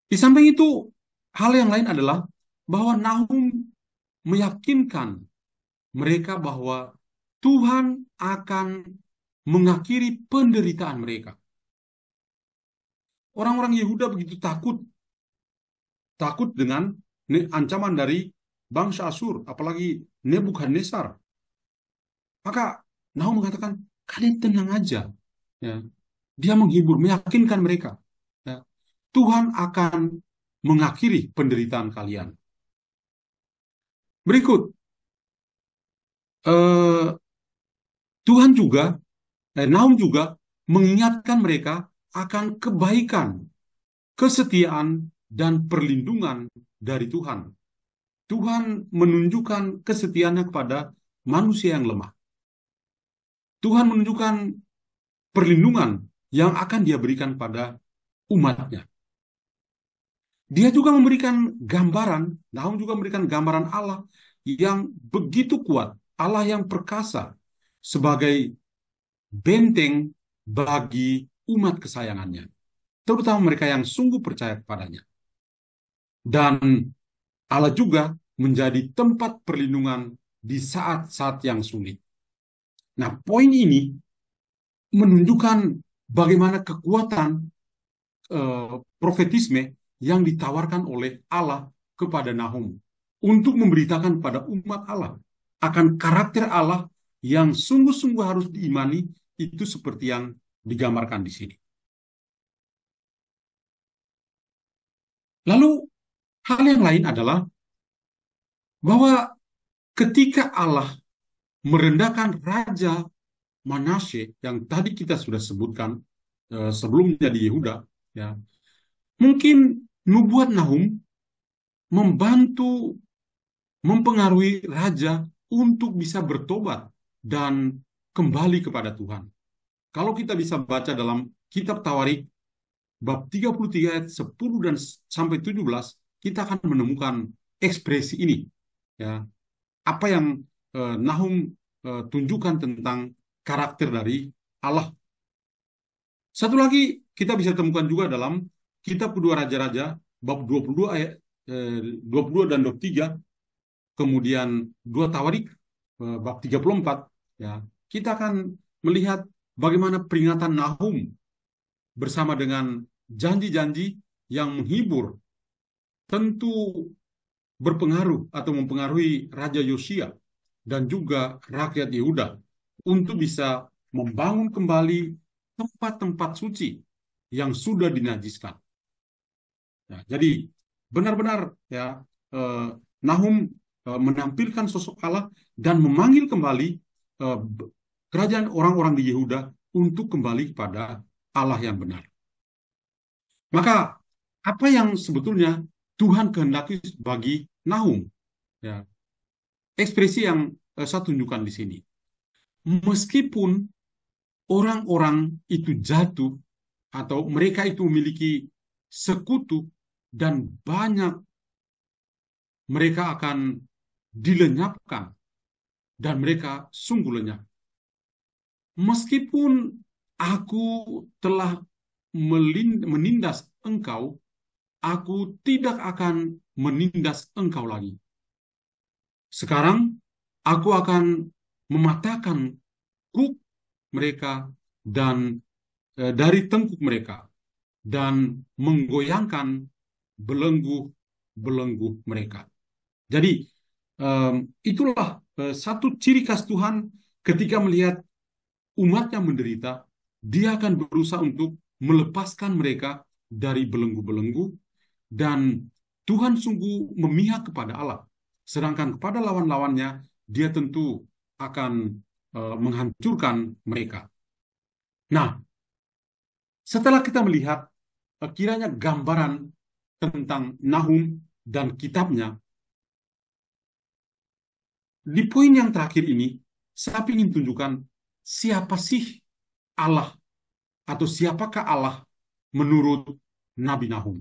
Di samping itu, hal yang lain adalah bahwa Nahum meyakinkan mereka bahwa Tuhan akan mengakhiri penderitaan mereka. Orang-orang Yehuda begitu takut dengan ancaman dari bangsa Asyur, apalagi Nebukadnezar. Maka Nahum mengatakan, kalian tenang aja. Ya. Dia menghibur, meyakinkan mereka. Ya. Tuhan akan mengakhiri penderitaan kalian. Berikut, Tuhan juga, Nahum juga mengingatkan mereka akan kebaikan, kesetiaan, dan perlindungan dari Tuhan. Tuhan menunjukkan kesetiaannya kepada manusia yang lemah. Tuhan menunjukkan perlindungan yang akan dia berikan pada umatnya. Dia juga memberikan gambaran, Nahum juga memberikan gambaran Allah yang begitu kuat, Allah yang perkasa sebagai benteng bagi umat kesayangannya, terutama mereka yang sungguh percaya kepadanya. Dan Allah juga menjadi tempat perlindungan di saat-saat yang sulit. Nah, poin ini menunjukkan bagaimana kekuatan profetisme yang ditawarkan oleh Allah kepada Nahum untuk memberitakan pada umat Allah akan karakter Allah yang sungguh-sungguh harus diimani, itu seperti yang digambarkan di sini. Lalu hal yang lain adalah bahwa ketika Allah merendahkan Raja Manasye yang tadi kita sudah sebutkan sebelumnya di Yehuda, ya, mungkin nubuat Nahum membantu mempengaruhi raja untuk bisa bertobat dan kembali kepada Tuhan. Kalau kita bisa baca dalam kitab Tawarik bab 33 ayat 10 dan sampai 17, kita akan menemukan ekspresi ini. Ya, apa yang Nahum tunjukkan tentang karakter dari Allah. Satu lagi kita bisa temukan juga dalam kitab Kedua Raja-Raja bab 22 ayat 22 dan 23, kemudian 2 Tawarik bab 34, ya. Kita akan melihat bagaimana peringatan Nahum bersama dengan janji-janji yang menghibur tentu berpengaruh atau mempengaruhi Raja Yosia dan juga rakyat Yehuda untuk bisa membangun kembali tempat-tempat suci yang sudah dinajiskan. Ya, jadi benar-benar ya Nahum menampilkan sosok Allah dan memanggil kembali kerajaan orang-orang di Yehuda untuk kembali kepada Allah yang benar. Maka apa yang sebetulnya Tuhan kehendaki bagi Nahum? Ya, ekspresi yang saya tunjukkan di sini. Meskipun orang-orang itu jatuh atau mereka itu memiliki sekutu dan banyak, mereka akan dilenyapkan dan mereka sungguh lenyap. Meskipun aku telah menindas engkau, aku tidak akan menindas engkau lagi. Sekarang aku akan mematahkan kruk mereka dan dari tengkuk mereka dan menggoyangkan belenggu-belenggu mereka. Jadi itulah satu ciri khas Tuhan ketika melihat umatnya menderita, dia akan berusaha untuk melepaskan mereka dari belenggu-belenggu, dan Tuhan sungguh memihak kepada Allah. Sedangkan kepada lawan-lawannya, dia tentu akan menghancurkan mereka. Nah, setelah kita melihat kiranya gambaran tentang Nahum dan kitabnya, di poin yang terakhir ini, saya ingin tunjukkan siapa sih Allah atau siapakah Allah menurut Nabi Nahum.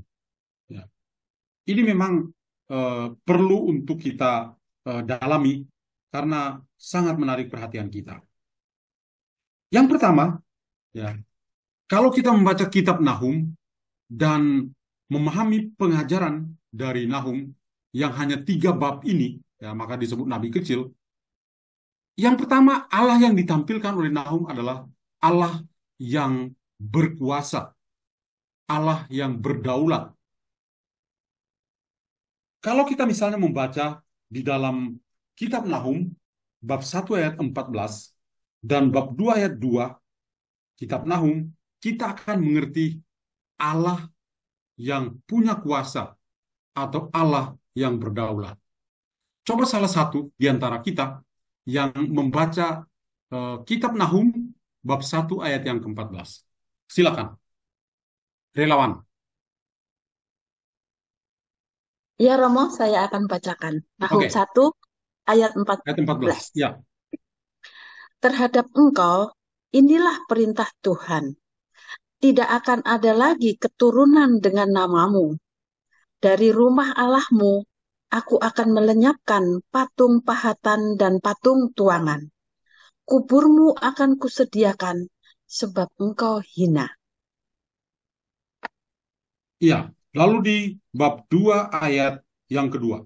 Ya. Ini memang perlu untuk kita dalami karena sangat menarik perhatian kita. Yang pertama, ya, kalau kita membaca kitab Nahum dan memahami pengajaran dari Nahum yang hanya 3 bab ini, ya, maka disebut nabi kecil. Yang pertama, Allah yang ditampilkan oleh Nahum adalah Allah yang berkuasa, Allah yang berdaulat. Kalau kita misalnya membaca di dalam kitab Nahum, bab 1 ayat 14 dan bab 2 ayat 2, kitab Nahum, kita akan mengerti Allah yang punya kuasa atau Allah yang berdaulat. Coba salah satu di antara kita yang membaca kitab Nahum bab 1 ayat yang ke-14. Silakan. Relawan. Ya Romo, saya akan bacakan. Nahum Oke. 1 ayat 14. Ayat 14. Ya. Terhadap engkau, inilah perintah Tuhan. Tidak akan ada lagi keturunan dengan namamu. Dari rumah Allahmu, aku akan melenyapkan patung pahatan dan patung tuangan. Kuburmu akan kusediakan, sebab engkau hina. Iya. Lalu di bab 2 ayat yang kedua.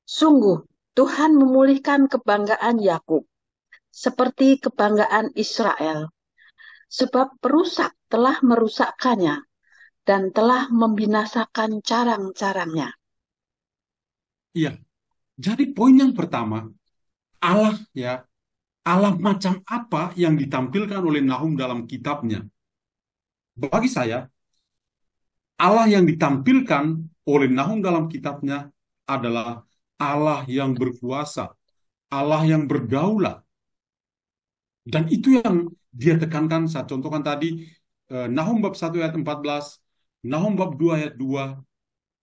Sungguh, Tuhan memulihkan kebanggaan Yakub, seperti kebanggaan Israel. Sebab perusak telah merusakkannya, dan telah membinasakan carang-carangnya. Iya. Jadi poin yang pertama, Allah ya, Allah macam apa yang ditampilkan oleh Nahum dalam kitabnya? Bagi saya, Allah yang ditampilkan oleh Nahum dalam kitabnya adalah Allah yang berkuasa, Allah yang berdaulat. Dan itu yang dia tekankan, saya contohkan tadi, Nahum bab 1 ayat 14, Nahum bab 2 ayat 2.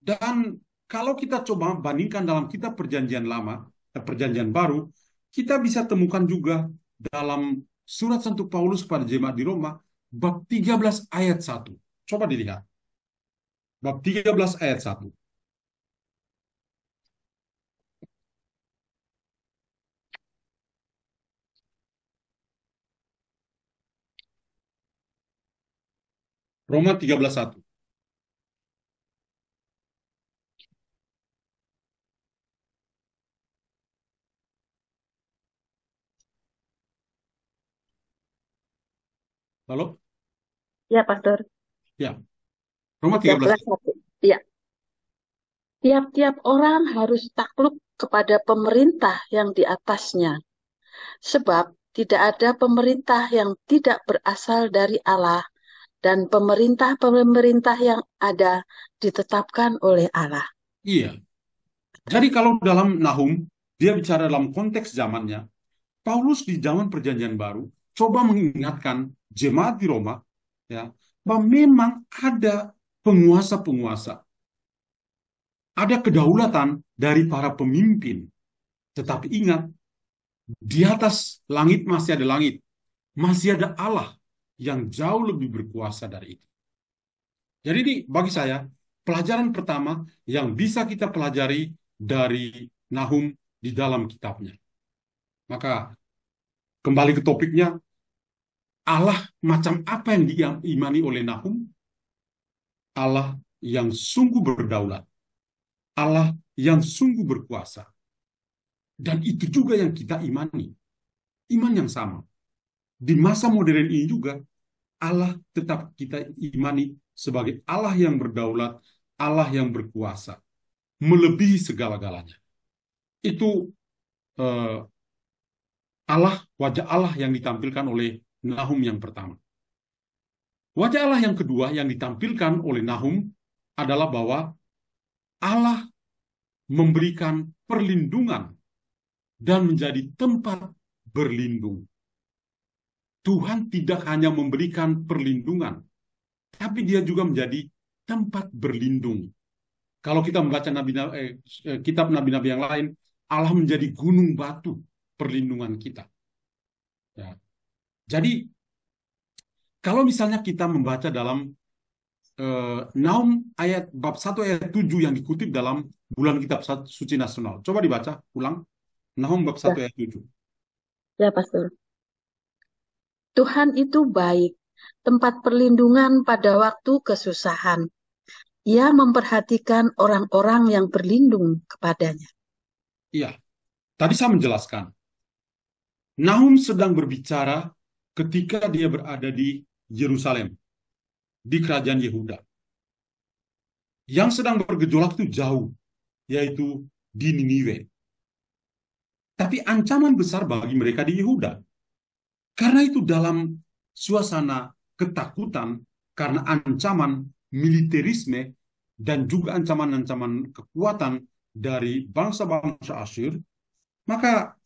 Dan kalau kita coba bandingkan dalam kitab Perjanjian Lama, Perjanjian Baru, kita bisa temukan juga dalam surat Santo Paulus kepada jemaat di Roma, bab 13 ayat 1. Coba dilihat. Bab 13 ayat 1. Roma 13 1. Lalu, Ya, Pastor. ya, Roma 13 13 1. satu. Ya, tiap-tiap orang harus takluk kepada pemerintah yang di atasnya, sebab tidak ada pemerintah yang tidak berasal dari Allah, dan pemerintah-pemerintah yang ada ditetapkan oleh Allah. Iya. Jadi kalau dalam Nahum, dia bicara dalam konteks zamannya, Paulus di zaman Perjanjian Baru coba mengingatkan jemaat di Roma ya, bahwa memang ada penguasa-penguasa, ada kedaulatan dari para pemimpin. Tetapi ingat, di atas langit masih ada langit, masih ada Allah yang jauh lebih berkuasa dari itu. Jadi ini bagi saya pelajaran pertama yang bisa kita pelajari dari Nahum di dalam kitabnya. Maka kembali ke topiknya, Allah macam apa yang diimani oleh Nahum? Allah yang sungguh berdaulat, Allah yang sungguh berkuasa. Dan itu juga yang kita imani, iman yang sama. Di masa modern ini juga, Allah tetap kita imani sebagai Allah yang berdaulat, Allah yang berkuasa, melebihi segala-galanya. Itu eh, Allah, wajah Allah yang ditampilkan oleh Nahum yang pertama. Wajah Allah yang kedua yang ditampilkan oleh Nahum adalah bahwa Allah memberikan perlindungan dan menjadi tempat berlindung. Tuhan tidak hanya memberikan perlindungan, tapi dia juga menjadi tempat berlindung. Kalau kita membaca kitab nabi-nabi yang lain, Allah menjadi gunung batu perlindungan kita. Ya. Jadi, kalau misalnya kita membaca dalam Naum ayat bab 1 ayat 7 yang dikutip dalam bulan kitab suci nasional. Coba dibaca ulang. Nahum bab 1 Ya, ayat 7. ya, Pastor. Tuhan itu baik, tempat perlindungan pada waktu kesusahan. Ia memperhatikan orang-orang yang berlindung kepadanya. Iya, tadi saya menjelaskan. Nahum sedang berbicara ketika dia berada di Yerusalem, di kerajaan Yehuda. Yang sedang bergejolak itu jauh, yaitu di Niniwe. Tapi ancaman besar bagi mereka di Yehuda. Karena itu dalam suasana ketakutan, karena ancaman militerisme, dan juga ancaman-ancaman kekuatan dari bangsa-bangsa Asyur, maka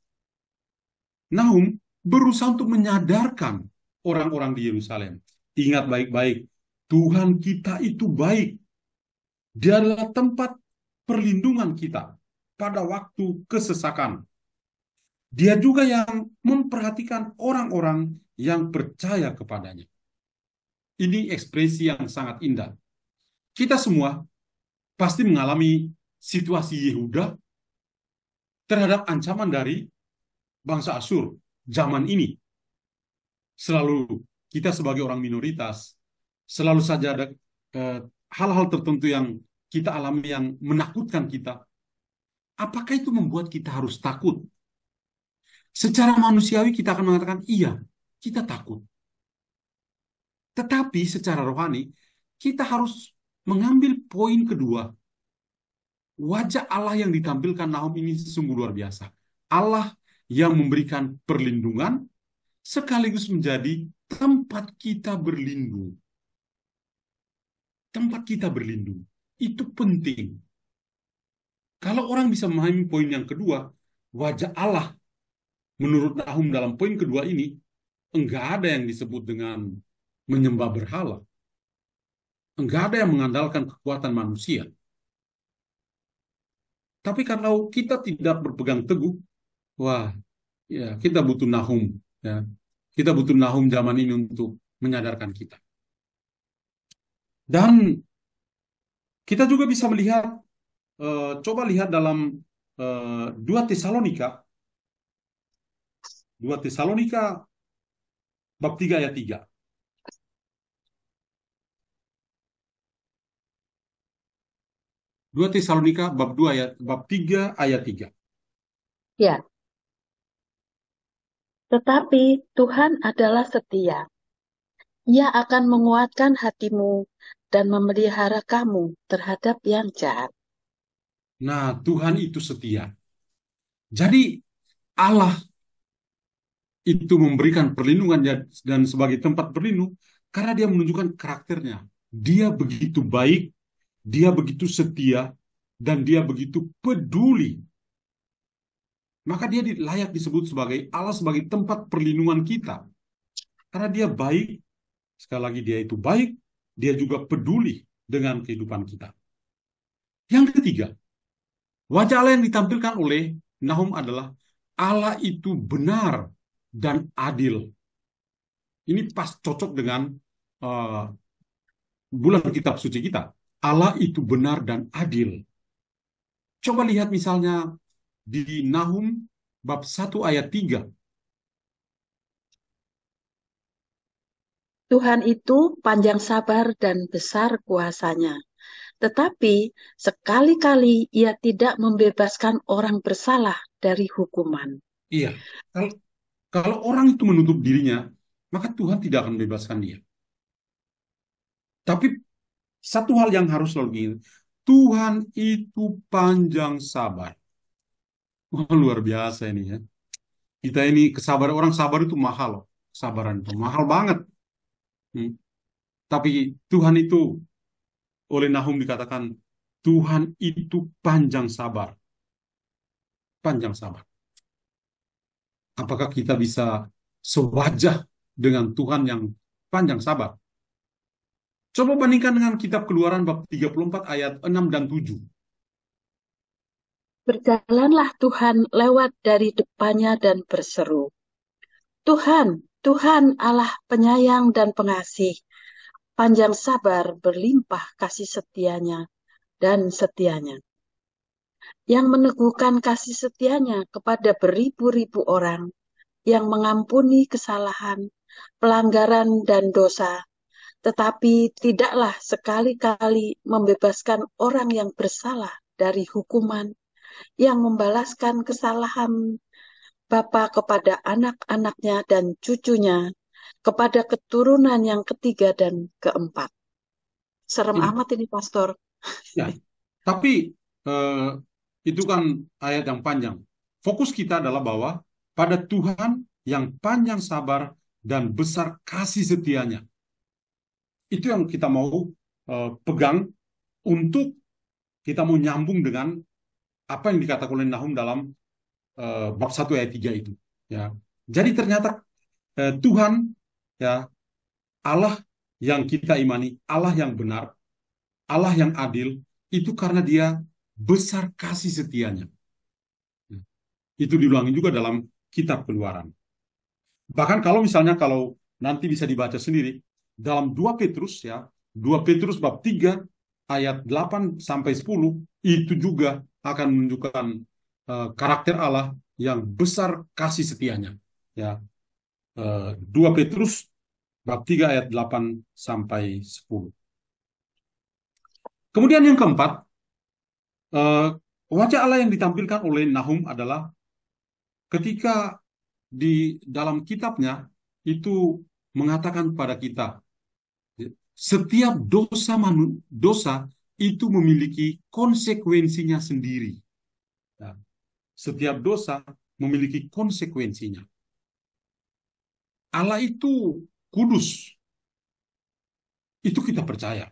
Nahum berusaha untuk menyadarkan orang-orang di Yerusalem. Ingat baik-baik, Tuhan kita itu baik. Dia adalah tempat perlindungan kita pada waktu kesesakan. Dia juga yang memperhatikan orang-orang yang percaya kepadanya. Ini ekspresi yang sangat indah. Kita semua pasti mengalami situasi Yehuda terhadap ancaman dari bangsa Asyur zaman ini. Selalu kita sebagai orang minoritas, selalu saja ada hal-hal tertentu yang kita alami yang menakutkan kita. Apakah itu membuat kita harus takut? Secara manusiawi kita akan mengatakan, iya, kita takut. Tetapi secara rohani, kita harus mengambil poin kedua. Wajah Allah yang ditampilkan Nahum ini sungguh luar biasa. Allah yang memberikan perlindungan sekaligus menjadi tempat kita berlindung. Tempat kita berlindung. Itu penting. Kalau orang bisa memahami poin yang kedua, wajah Allah menurut Nahum dalam poin kedua ini, enggak ada yang disebut dengan menyembah berhala. Enggak ada yang mengandalkan kekuatan manusia. Tapi kalau kita tidak berpegang teguh, wah, ya kita butuh Nahum. Ya. Kita butuh Nahum zaman ini untuk menyadarkan kita. Dan kita juga bisa melihat, coba lihat dalam 2 Tesalonika, 2 Tesalonika bab 3 ayat 3. 2 Tesalonika bab 3 ayat 3. Ya, tetapi Tuhan adalah setia. Ia akan menguatkan hatimu dan memelihara kamu terhadap yang jahat. Nah, Tuhan itu setia. Jadi Allah itu memberikan perlindungan dan sebagai tempat berlindung karena dia menunjukkan karakternya. Dia begitu baik, dia begitu setia, dan dia begitu peduli. Maka dia layak disebut sebagai Allah, sebagai tempat perlindungan kita. Karena dia baik, sekali lagi dia itu baik, dia juga peduli dengan kehidupan kita. Yang ketiga, wajah Allah yang ditampilkan oleh Nahum adalah Allah itu benar dan adil. Ini pas cocok dengan uh, bulan kitab suci kita. Allah itu benar dan adil. Coba lihat misalnya di Nahum bab 1 ayat 3. Tuhan itu panjang sabar dan besar kuasanya. Tetapi sekali-kali ia tidak membebaskan orang bersalah dari hukuman. Iya, kalau, kalau orang itu menutup dirinya, maka Tuhan tidak akan membebaskan dia. Tapi satu hal yang harus selalu diingat, Tuhan itu panjang sabar. Wah, luar biasa ini ya. Kita ini kesabaran, orang sabar itu mahal loh. Kesabaran itu mahal banget. Hmm. Tapi Tuhan itu, oleh Nahum dikatakan, Tuhan itu panjang sabar. Panjang sabar. Apakah kita bisa sewajah dengan Tuhan yang panjang sabar? Coba bandingkan dengan kitab Keluaran bab 34 ayat 6 dan 7. Berjalanlah Tuhan lewat dari depannya dan berseru, Tuhan, Tuhan Allah penyayang dan pengasih, panjang sabar berlimpah kasih setianya dan setianya. Yang meneguhkan kasih setianya kepada beribu-ribu orang, yang mengampuni kesalahan, pelanggaran dan dosa, tetapi tidaklah sekali-kali membebaskan orang yang bersalah dari hukuman, yang membalaskan kesalahan bapa kepada anak-anaknya dan cucunya, kepada keturunan yang ketiga dan keempat. Serem Ini, amat ini, Pastor. ya. Tapi eh, itu kan ayat yang panjang. Fokus kita adalah bahwa pada Tuhan yang panjang sabar dan besar kasih setianya. Itu yang kita mau pegang untuk kita mau nyambung dengan apa yang dikatakan oleh Nahum dalam bab 1 ayat 3 itu. Ya. Jadi ternyata Tuhan, ya, Allah yang kita imani, Allah yang benar, Allah yang adil, itu karena dia besar kasih setianya. Itu diulangi juga dalam kitab Keluaran. Bahkan kalau misalnya kalau nanti bisa dibaca sendiri dalam 2 Petrus ya, 2 Petrus bab 3 ayat 8 sampai 10 itu juga akan menunjukkan karakter Allah yang besar kasih setianya. Ya, 2 Petrus bab 3 ayat 8 sampai 10. Kemudian yang keempat, eh, wajah Allah yang ditampilkan oleh Nahum adalah ketika di dalam kitabnya itu mengatakan pada kita, setiap dosa itu memiliki konsekuensinya sendiri. Nah, setiap dosa memiliki konsekuensinya. Allah itu kudus, itu kita percaya.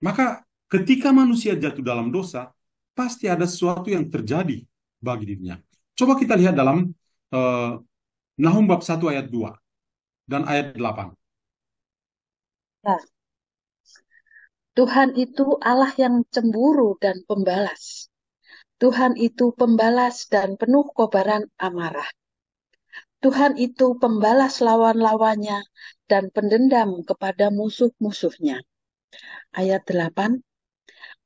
Maka ketika manusia jatuh dalam dosa, pasti ada sesuatu yang terjadi bagi dirinya. Coba kita lihat dalam eh, Nahum bab 1 ayat 2 dan ayat 8. Nah, Tuhan itu Allah yang cemburu dan pembalas. Tuhan itu pembalas dan penuh kobaran amarah. Tuhan itu pembalas lawan-lawannya dan pendendam kepada musuh-musuhnya. Ayat 8.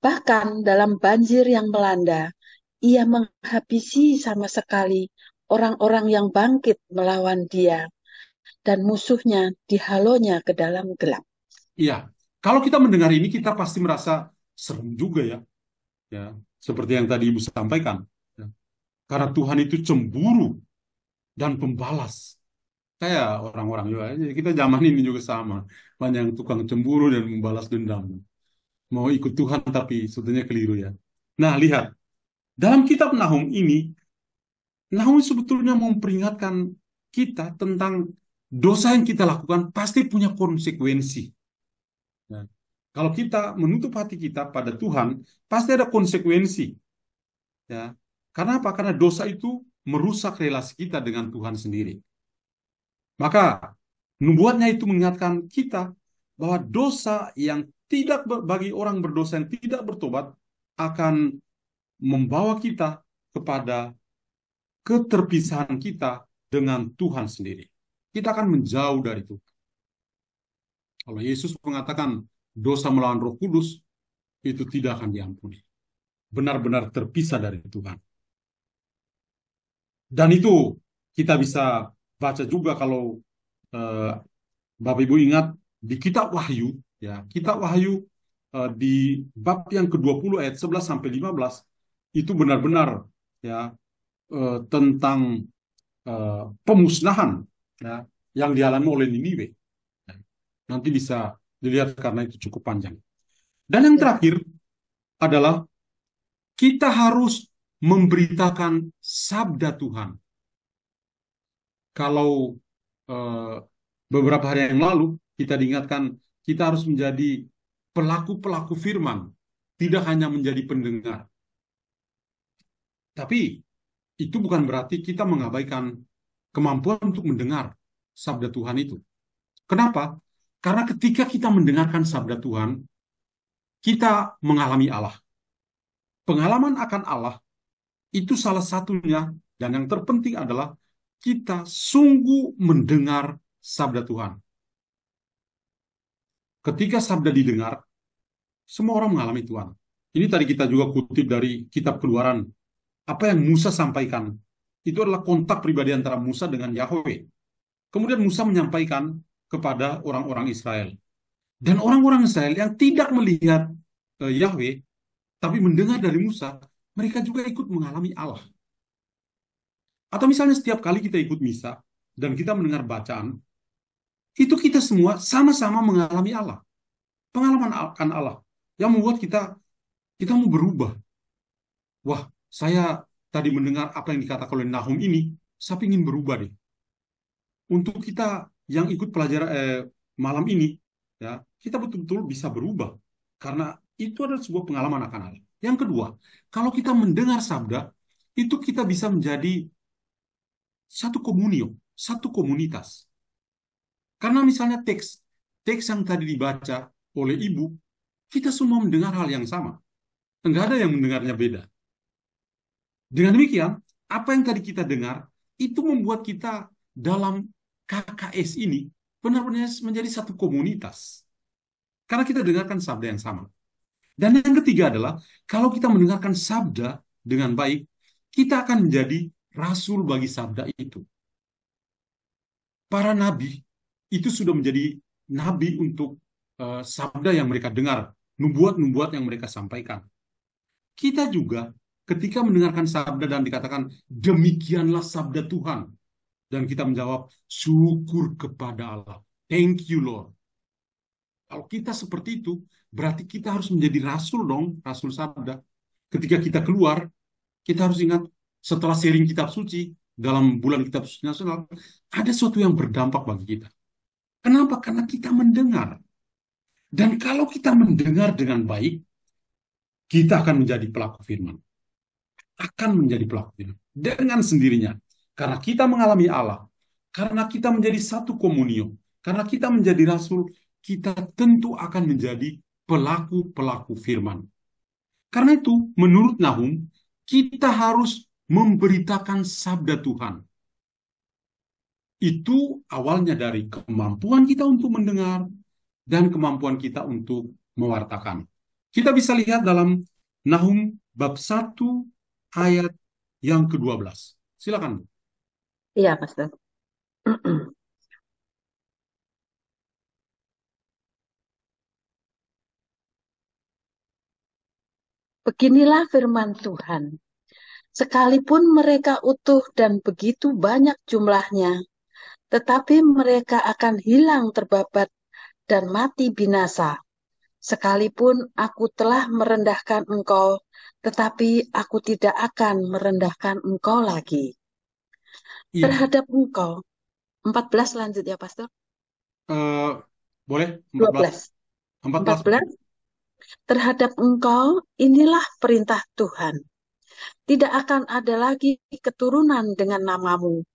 Bahkan dalam banjir yang melanda, ia menghabisi sama sekali orang-orang yang bangkit melawan dia dan musuhnya dihalonya ke dalam gelap. Iya, kalau kita mendengar ini kita pasti merasa serem juga ya, ya seperti yang tadi Ibu sampaikan. Ya. Karena Tuhan itu cemburu dan pembalas. Kayak orang-orang juga, jadi kita zaman ini juga sama. Banyak yang tukang cemburu dan membalas dendam. Mau ikut Tuhan tapi sebetulnya keliru ya. Nah, lihat. Dalam kitab Nahum ini, Nahum sebetulnya mau memperingatkan kita tentang dosa yang kita lakukan pasti punya konsekuensi. Nah, kalau kita menutup hati kita pada Tuhan, pasti ada konsekuensi. Ya. Karena apa? Karena dosa itu merusak relasi kita dengan Tuhan sendiri. Maka nubuatnya itu mengingatkan kita bahwa dosa yang tidak bagi orang berdosa yang tidak bertobat akan membawa kita kepada keterpisahan kita dengan Tuhan sendiri. Kita akan menjauh dari itu. Kalau Yesus mengatakan dosa melawan Roh Kudus, itu tidak akan diampuni. Benar-benar terpisah dari Tuhan. Dan itu kita bisa baca juga kalau eh, Bapak Ibu ingat di kitab Wahyu, ya, kitab Wahyu di bab yang ke-20 ayat 11 sampai 15 itu benar-benar ya tentang pemusnahan ya, yang dialami oleh Niniwe. Nanti bisa dilihat karena itu cukup panjang. Dan yang Ya, terakhir adalah kita harus memberitakan sabda Tuhan. Kalau eh, beberapa hari yang lalu kita diingatkan kita harus menjadi pelaku-pelaku firman, tidak hanya menjadi pendengar. Tapi itu bukan berarti kita mengabaikan kemampuan untuk mendengar sabda Tuhan itu. Kenapa? Karena ketika kita mendengarkan sabda Tuhan, kita mengalami Allah. Pengalaman akan Allah itu salah satunya dan yang terpenting adalah kita sungguh mendengar sabda Tuhan. Ketika sabda didengar, semua orang mengalami Tuhan. Ini tadi kita juga kutip dari kitab Keluaran. Apa yang Musa sampaikan, itu adalah kontak pribadi antara Musa dengan Yahweh. Kemudian Musa menyampaikan kepada orang-orang Israel. Dan orang-orang Israel yang tidak melihat Yahweh, tapi mendengar dari Musa, mereka juga ikut mengalami Allah. Atau misalnya setiap kali kita ikut misa, dan kita mendengar bacaan, itu kita semua sama-sama mengalami Allah. Pengalaman akan Allah. Yang membuat kita mau berubah. Wah, saya tadi mendengar apa yang dikatakan oleh Nahum ini, saya ingin berubah deh. Untuk kita yang ikut pelajaran malam ini, ya, kita betul-betul bisa berubah. Karena itu adalah sebuah pengalaman akan Allah. Yang kedua, kalau kita mendengar sabda, itu kita bisa menjadi satu komunio, satu komunitas. Karena misalnya teks yang tadi dibaca oleh ibu, kita semua mendengar hal yang sama. Enggak ada yang mendengarnya beda. Dengan demikian, apa yang tadi kita dengar, itu membuat kita dalam KKS ini benar-benar menjadi satu komunitas. Karena kita dengarkan sabda yang sama. Dan yang ketiga adalah, kalau kita mendengarkan sabda dengan baik, kita akan menjadi rasul bagi sabda itu. Para nabi itu sudah menjadi nabi untuk sabda yang mereka dengar, nubuat-nubuat yang mereka sampaikan. Kita juga ketika mendengarkan sabda dan dikatakan demikianlah sabda Tuhan dan kita menjawab syukur kepada Allah. Thank you Lord. Kalau kita seperti itu, berarti kita harus menjadi rasul dong, rasul sabda. Ketika kita keluar, kita harus ingat setelah sharing kitab suci dalam bulan kitab suci nasional, ada sesuatu yang berdampak bagi kita. Kenapa? Karena kita mendengar. Dan kalau kita mendengar dengan baik, kita akan menjadi pelaku firman. Akan menjadi pelaku firman. Dengan sendirinya. Karena kita mengalami Allah. Karena kita menjadi satu komunio. Karena kita menjadi rasul, kita tentu akan menjadi pelaku-pelaku firman. Karena itu, menurut Nahum, kita harus memberitakan sabda Tuhan. Itu awalnya dari kemampuan kita untuk mendengar dan kemampuan kita untuk mewartakan. Kita bisa lihat dalam Nahum bab 1 ayat yang ke-12. Silakan. Iya, Pastor. Beginilah firman Tuhan. Sekalipun mereka utuh dan begitu banyak jumlahnya, tetapi mereka akan hilang terbabat dan mati binasa. Sekalipun aku telah merendahkan engkau, tetapi aku tidak akan merendahkan engkau lagi. Iya, Terhadap engkau, 14 lanjut ya, Pastor. eh, boleh 14. 12. 14. 14. Terhadap engkau, inilah perintah Tuhan. Tidak akan ada lagi keturunan dengan namamu.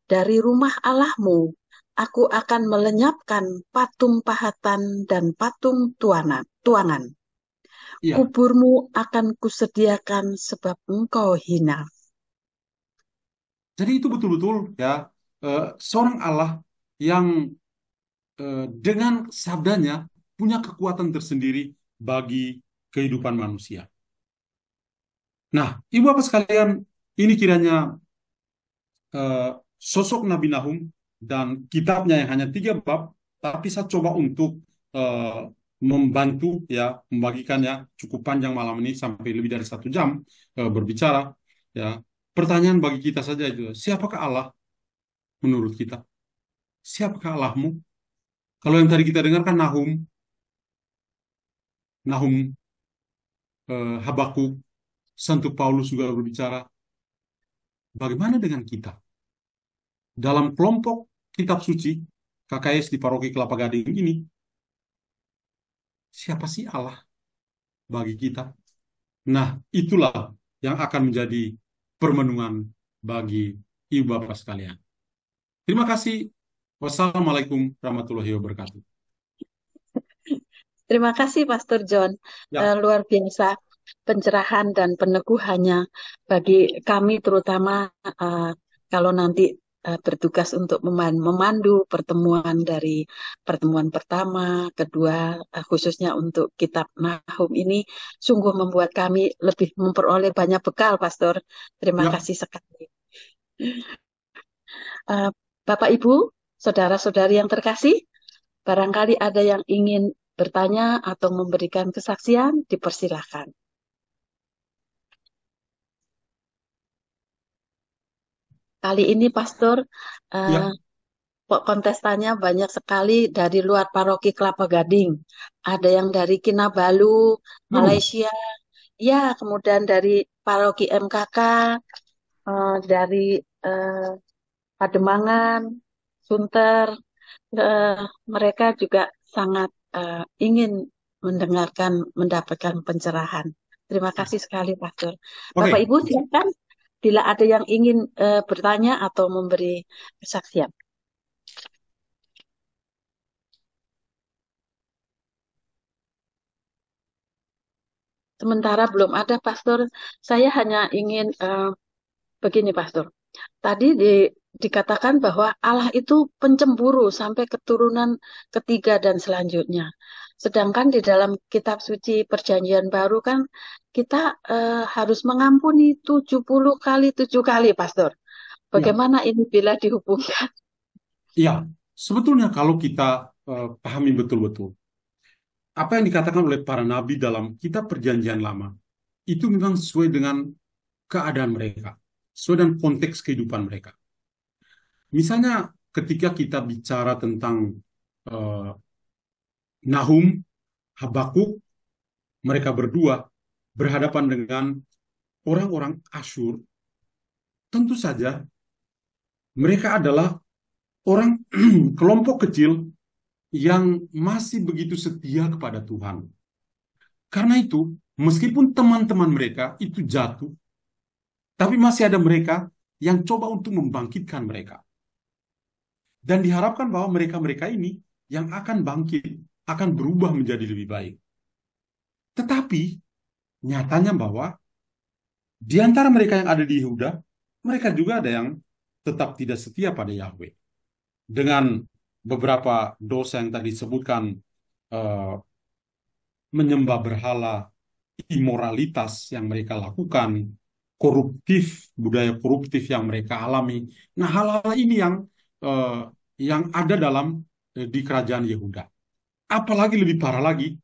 Dari rumah Allahmu, aku akan melenyapkan patung pahatan dan patung tuangan. Iya, Kuburmu akan kusediakan sebab engkau hina. jadi itu betul-betul ya, seorang Allah yang dengan sabdanya punya kekuatan tersendiri bagi kehidupan manusia. Nah, ibu bapak sekalian, ini kiranya eh, sosok Nabi Nahum dan kitabnya yang hanya 3 bab, tapi saya coba untuk membantu ya, membagikannya cukup panjang malam ini sampai lebih dari 1 jam berbicara. Ya, pertanyaan bagi kita saja itu, siapakah Allah menurut kita? Siapakah Allahmu? Kalau yang tadi kita dengarkan Nahum, Nahum, Habakuk, Santo Paulus juga berbicara. Bagaimana dengan kita? Dalam kelompok kitab suci KKS di Paroki Kelapa Gading ini, siapa sih Allah bagi kita? Nah, itulah yang akan menjadi permenungan bagi ibu bapak sekalian. Terima kasih. Wassalamualaikum warahmatullahi wabarakatuh. Terima kasih, Pastor John. Ya, Luar biasa pencerahan dan peneguhannya bagi kami, terutama eh, kalau nanti bertugas untuk memandu pertemuan dari pertemuan pertama, kedua, khususnya untuk Kitab Nahum ini, sungguh membuat kami lebih memperoleh banyak bekal, Pastor. Terima ya, kasih sekali. Eh, Bapak, Ibu, saudara-saudari yang terkasih, barangkali ada yang ingin bertanya atau memberikan kesaksian, dipersilahkan. Kali ini, Pastor, eh, ya. kontestannya banyak sekali dari luar paroki Kelapa Gading. Ada yang dari Kinabalu, Waduh, Malaysia, ya, kemudian dari paroki MKK, dari eh, Pademangan, Sunter. eh, Mereka juga sangat ingin mendengarkan, mendapatkan pencerahan. Terima kasih sekali, Pastor. Bapak oke. Ibu, silakan bila ada yang ingin bertanya atau memberi kesaksian. Sementara belum ada, Pastor. Saya hanya ingin begini, Pastor. Tadi dikatakan bahwa Allah itu pencemburu sampai keturunan ketiga dan selanjutnya. Sedangkan di dalam kitab suci Perjanjian Baru kan kita harus mengampuni 70 kali 7 kali, Pastor. Ya, Bagaimana ini bila dihubungkan? ya. Sebetulnya kalau kita pahami betul-betul apa yang dikatakan oleh para nabi dalam kitab Perjanjian Lama, itu memang sesuai dengan keadaan mereka, sesuai dengan konteks kehidupan mereka. Misalnya ketika kita bicara tentang eh, Nahum, Habakuk, mereka berdua berhadapan dengan orang-orang Asyur tentu saja mereka adalah orang kelompok kecil yang masih begitu setia kepada Tuhan. Karena itu, meskipun teman-teman mereka itu jatuh, tapi masih ada mereka yang coba untuk membangkitkan mereka. Dan diharapkan bahwa mereka-mereka ini yang akan bangkit, akan berubah menjadi lebih baik. Tetapi, nyatanya bahwa di antara mereka yang ada di Yehuda, mereka juga ada yang tetap tidak setia pada Yahweh. Dengan beberapa dosa yang tadi disebutkan, eh, menyembah berhala, imoralitas yang mereka lakukan, koruptif, budaya koruptif yang mereka alami. Nah, hal-hal ini eh, yang ada dalam di kerajaan Yehuda. Apalagi lebih parah lagi,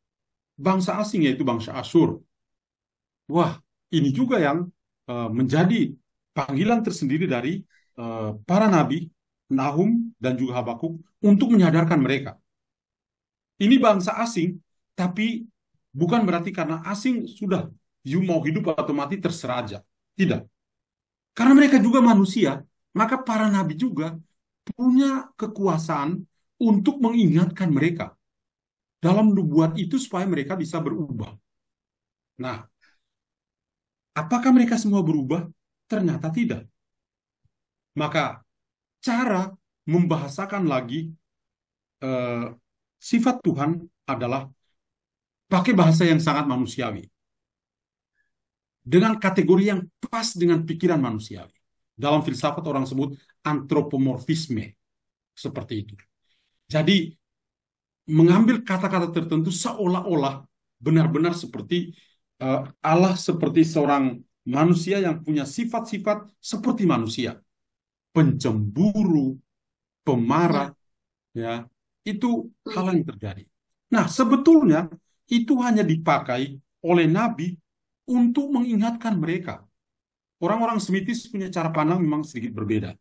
bangsa asing yaitu bangsa Asyur. Wah, ini juga yang menjadi panggilan tersendiri dari para nabi, Nahum dan juga Habakuk untuk menyadarkan mereka. Ini bangsa asing, tapi bukan berarti karena asing sudah, you mau hidup atau mati terserah aja. Tidak. Karena mereka juga manusia, maka para nabi juga punya kekuasaan untuk mengingatkan mereka dalam nubuat itu supaya mereka bisa berubah. Nah, apakah mereka semua berubah? Ternyata tidak. Maka cara membahasakan lagi eh, sifat Tuhan adalah pakai bahasa yang sangat manusiawi. Dengan kategori yang pas dengan pikiran manusiawi. Dalam filsafat orang sebut antropomorfisme. Seperti itu. Jadi, mengambil kata-kata tertentu seolah-olah benar-benar seperti Allah seperti seorang manusia yang punya sifat-sifat seperti manusia. Pencemburu, pemarah, ya, itu hal yang terjadi. Nah, sebetulnya itu hanya dipakai oleh Nabi untuk mengingatkan mereka. Orang-orang Semitis punya cara pandang memang sedikit berbeda.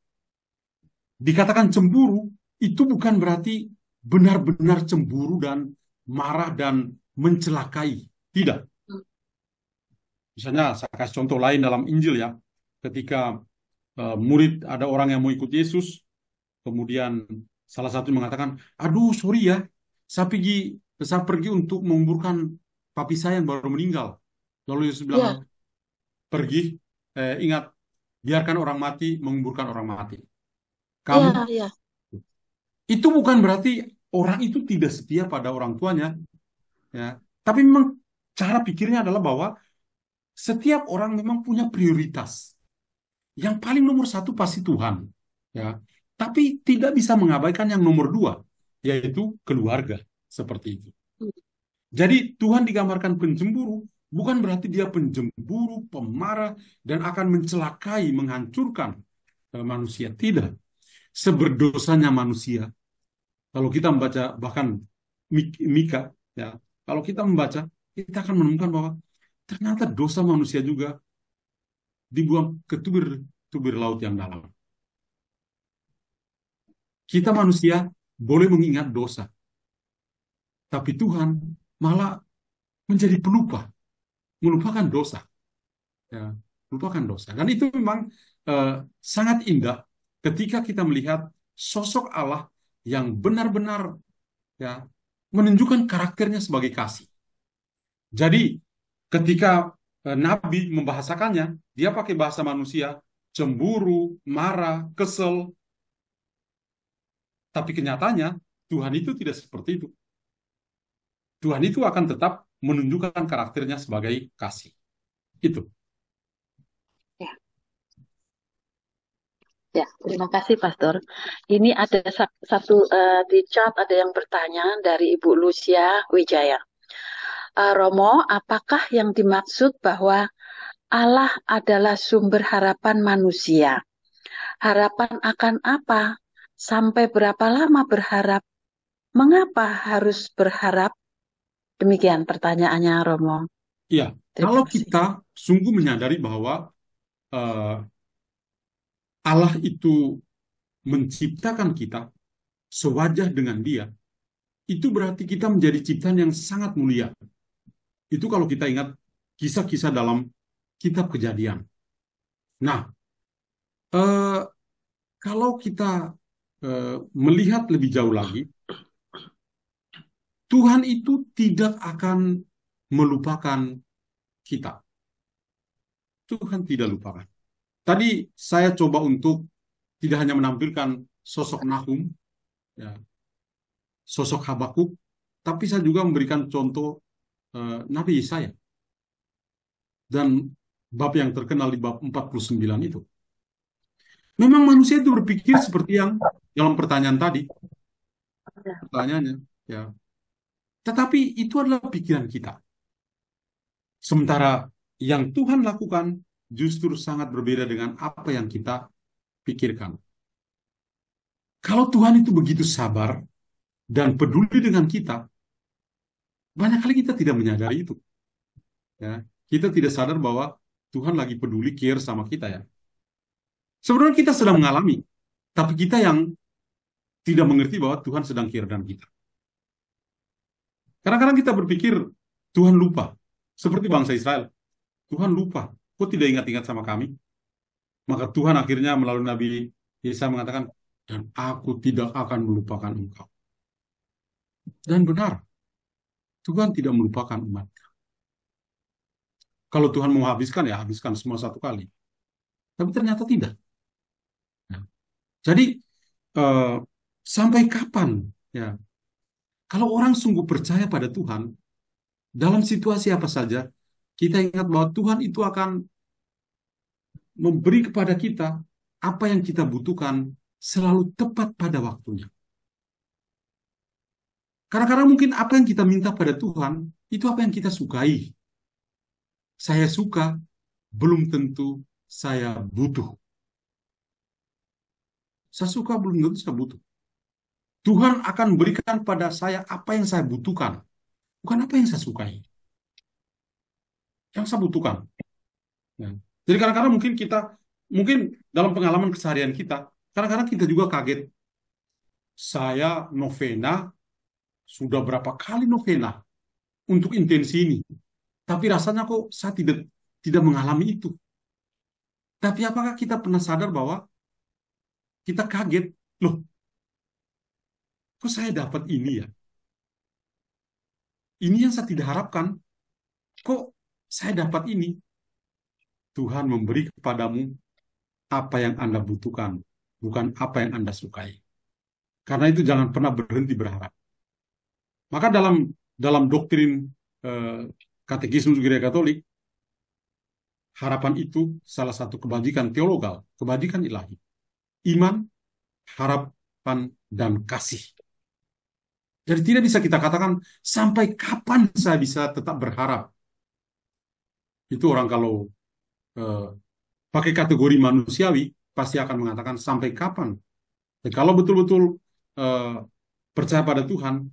Dikatakan cemburu, itu bukan berarti benar-benar cemburu dan marah dan mencelakai. Tidak. Misalnya, saya kasih contoh lain dalam Injil ya. Ketika murid, ada orang yang mau ikut Yesus, kemudian salah satu mengatakan, aduh sorry ya, saya pergi untuk menguburkan papi saya yang baru meninggal. Lalu Yesus bilang, pergi, ingat, biarkan orang mati menguburkan orang mati. Kamu, itu bukan berarti orang itu tidak setia pada orang tuanya, ya. Tapi memang cara pikirnya adalah bahwa setiap orang memang punya prioritas. Yang paling nomor satu pasti Tuhan, ya. Tapi tidak bisa mengabaikan yang nomor dua, yaitu keluarga, seperti itu. Jadi Tuhan digambarkan pencemburu, bukan berarti dia penjemburu, pemarah, dan akan mencelakai, menghancurkan manusia. Tidak. Seberdosanya manusia. Kalau kita membaca bahkan Mika, ya, kalau kita membaca, kita akan menemukan bahwa ternyata dosa manusia juga dibuang ke tubir laut yang dalam. Kita manusia boleh mengingat dosa, tapi Tuhan malah menjadi pelupa, melupakan dosa, ya, melupakan dosa. Dan itu memang sangat indah ketika kita melihat sosok Allah yang benar-benar, ya, menunjukkan karakternya sebagai kasih. Jadi ketika Nabi membahasakannya, dia pakai bahasa manusia, cemburu, marah, kesel. Tapi kenyataannya Tuhan itu tidak seperti itu. Tuhan itu akan tetap menunjukkan karakternya sebagai kasih. Itu. Ya, ya, terima kasih Pastor. Ini ada satu di chat ada yang bertanya dari Ibu Lucia Wijaya. Romo, apakah yang dimaksud bahwa Allah adalah sumber harapan manusia? Harapan akan apa? Sampai berapa lama berharap? Mengapa harus berharap? Demikian pertanyaannya Romo. Ya, kalau kita sungguh menyadari bahwa Allah itu menciptakan kita sewajah dengan Dia, itu berarti kita menjadi ciptaan yang sangat mulia. Itu kalau kita ingat kisah-kisah dalam kitab Kejadian. Nah, Eh, Kalau kita melihat lebih jauh lagi, Tuhan itu tidak akan melupakan kita. Tuhan tidak lupakan. Tadi saya coba untuk tidak hanya menampilkan sosok Nahum, ya, sosok Habakuk, tapi saya juga memberikan contoh Nabi Yesaya dan bab yang terkenal di bab 49 itu. Memang manusia itu berpikir seperti yang dalam pertanyaan tadi, pertanyaannya, ya. Tetapi itu adalah pikiran kita. Sementara yang Tuhan lakukan justru sangat berbeda dengan apa yang kita pikirkan. Kalau Tuhan itu begitu sabar dan peduli dengan kita, banyak kali kita tidak menyadari itu. Ya. Kita tidak sadar bahwa Tuhan lagi peduli, care sama kita ya. Sebenarnya kita sedang mengalami, tapi kita yang tidak mengerti bahwa Tuhan sedang care dengan kita. Kadang-kadang kita berpikir Tuhan lupa, seperti bangsa Israel. Tuhan lupa, kok tidak ingat-ingat sama kami? Maka Tuhan akhirnya melalui Nabi Yesaya mengatakan, dan aku tidak akan melupakan engkau. Dan benar, Tuhan tidak melupakan umat. Kalau Tuhan mau habiskan, ya habiskan semua satu kali. Tapi ternyata tidak. Ya. Jadi, eh, sampai kapan? Ya, kalau orang sungguh percaya pada Tuhan, dalam situasi apa saja, kita ingat bahwa Tuhan itu akan memberi kepada kita apa yang kita butuhkan selalu tepat pada waktunya. Kadang-kadang mungkin apa yang kita minta pada Tuhan, itu apa yang kita sukai. Saya suka, belum tentu saya butuh. Saya suka, belum tentu saya butuh. Tuhan akan berikan pada saya apa yang saya butuhkan, bukan apa yang saya sukai. Yang saya butuhkan. Ya. Jadi kadang-kadang mungkin dalam pengalaman keseharian kita, kadang-kadang kita juga kaget. Saya novena, sudah berapa kali novena untuk intensi ini. Tapi rasanya kok saya tidak mengalami itu. Tapi apakah kita pernah sadar bahwa kita kaget, loh, kok saya dapat ini ya? Ini yang saya tidak harapkan. Kok saya dapat ini? Tuhan memberi kepadamu apa yang Anda butuhkan, bukan apa yang Anda sukai. Karena itu jangan pernah berhenti berharap. Maka dalam doktrin eh, katekismus gereja Katolik, harapan itu salah satu kebajikan teologal, kebajikan ilahi. Iman, harapan, dan kasih. Jadi tidak bisa kita katakan sampai kapan saya bisa tetap berharap. Itu orang kalau eh, pakai kategori manusiawi pasti akan mengatakan sampai kapan. Dan kalau betul-betul eh, percaya pada Tuhan,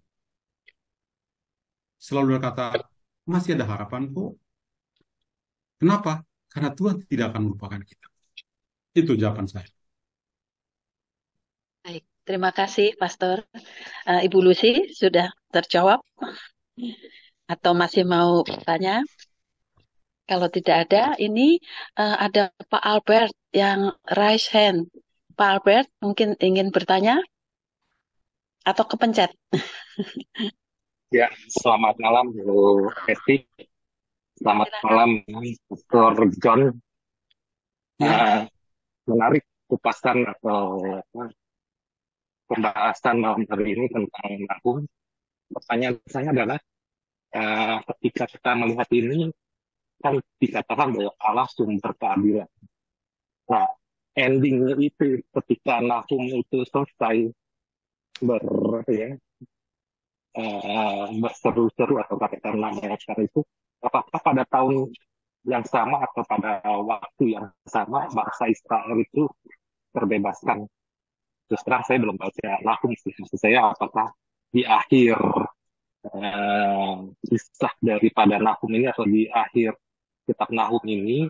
selalu berkata masih ada harapan kok. Kenapa? Karena Tuhan tidak akan melupakan kita. Itu jawaban saya. Baik, terima kasih Pastor. Ibu Lucy sudah terjawab atau masih mau bertanya? Kalau tidak ada, ini ada Pak Albert yang raise hand. Pak Albert mungkin ingin bertanya atau kepencet. Ya, selamat malam, Bu Esti. Selamat malam, Dr. John. Ya, Uh, Menarik kupasan atau pembahasan malam hari ini tentang Nahum. Pertanyaan saya adalah, ketika kita melihat ini, kan dikatakan bahwa Allah sumber keadilan. Nah, endingnya itu ketika Nahum itu selesai ber, ya, berseru-seru atau katakanlah mengajar itu, apakah pada tahun yang sama atau pada waktu yang sama bangsa Israel itu terbebaskan? Terus terang saya belum baca langsung sih. Maksud saya apakah di akhir kisah daripada Nahum ini atau di akhir kitab Nahum ini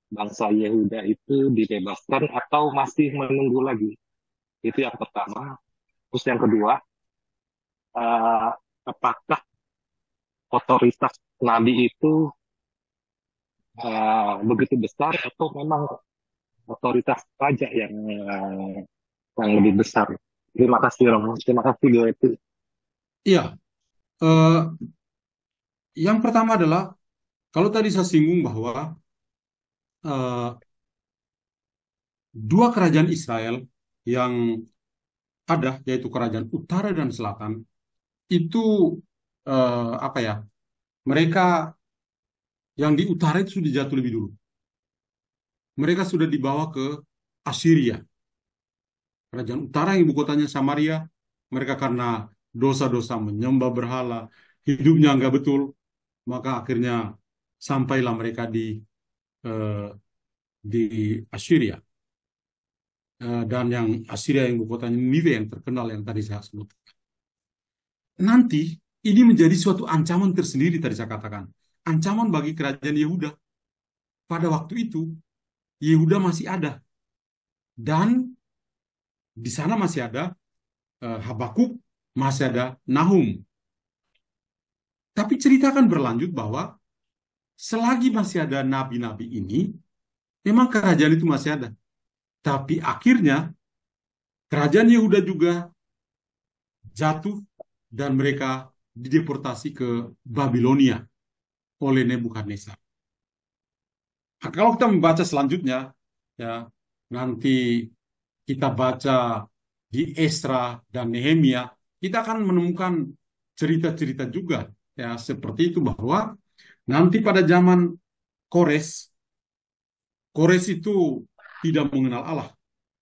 bangsa Yehuda itu dibebaskan atau masih menunggu lagi? Itu yang pertama. Terus yang kedua, eh, apakah otoritas Nabi itu begitu besar atau memang otoritas raja yang lebih besar. Terima kasih Romo, terima kasih Goethe. Iya, eh, yang pertama adalah kalau tadi saya singgung bahwa eh, dua kerajaan Israel yang ada, yaitu kerajaan utara dan selatan, itu apa ya? Mereka yang di utara itu sudah jatuh lebih dulu. Mereka sudah dibawa ke Assyria, kerajaan utara yang ibu kotanya Samaria. Mereka karena dosa-dosa menyembah berhala, hidupnya nggak betul, maka akhirnya sampailah mereka eh, di Assyria. Dan yang Assyria yang ibu kotanya Niniwe yang terkenal yang tadi saya sebut. Nanti ini menjadi suatu ancaman tersendiri tadi saya katakan. Ancaman bagi kerajaan Yehuda. Pada waktu itu Yehuda masih ada dan di sana masih ada Habakuk, masih ada Nahum. Tapi cerita akan berlanjut bahwa selagi masih ada nabi-nabi ini, memang kerajaan itu masih ada. Tapi akhirnya kerajaan Yehuda juga jatuh dan mereka dideportasi ke Babilonia oleh Nebukadnezar. Nah, kalau kita membaca selanjutnya, ya nanti kita baca di Esra dan Nehemia, kita akan menemukan cerita-cerita juga ya seperti itu bahwa nanti pada zaman Kores, Kores itu tidak mengenal Allah,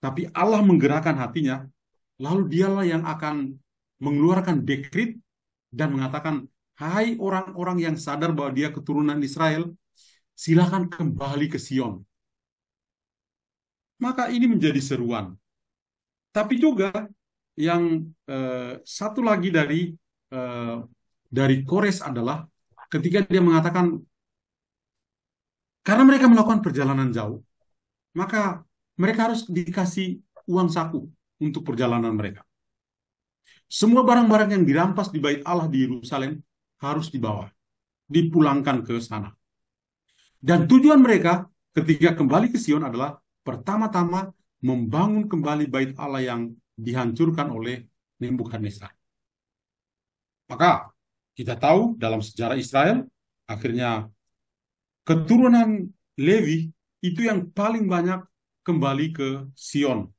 tapi Allah menggerakkan hatinya, lalu dialah yang akan mengeluarkan dekrit dan mengatakan, hai orang-orang yang sadar bahwa dia keturunan Israel, silakan kembali ke Sion. Maka ini menjadi seruan. Tapi juga yang satu lagi dari Kores adalah ketika dia mengatakan karena mereka melakukan perjalanan jauh, maka mereka harus dikasih uang saku untuk perjalanan mereka. Semua barang-barang yang dirampas di Bait Allah di Yerusalem harus dibawa, dipulangkan ke sana. Dan tujuan mereka ketika kembali ke Sion adalah pertama-tama membangun kembali Bait Allah yang dihancurkan oleh Nebukadnezar. Maka kita tahu dalam sejarah Israel, akhirnya keturunan Lewi itu yang paling banyak kembali ke Sion.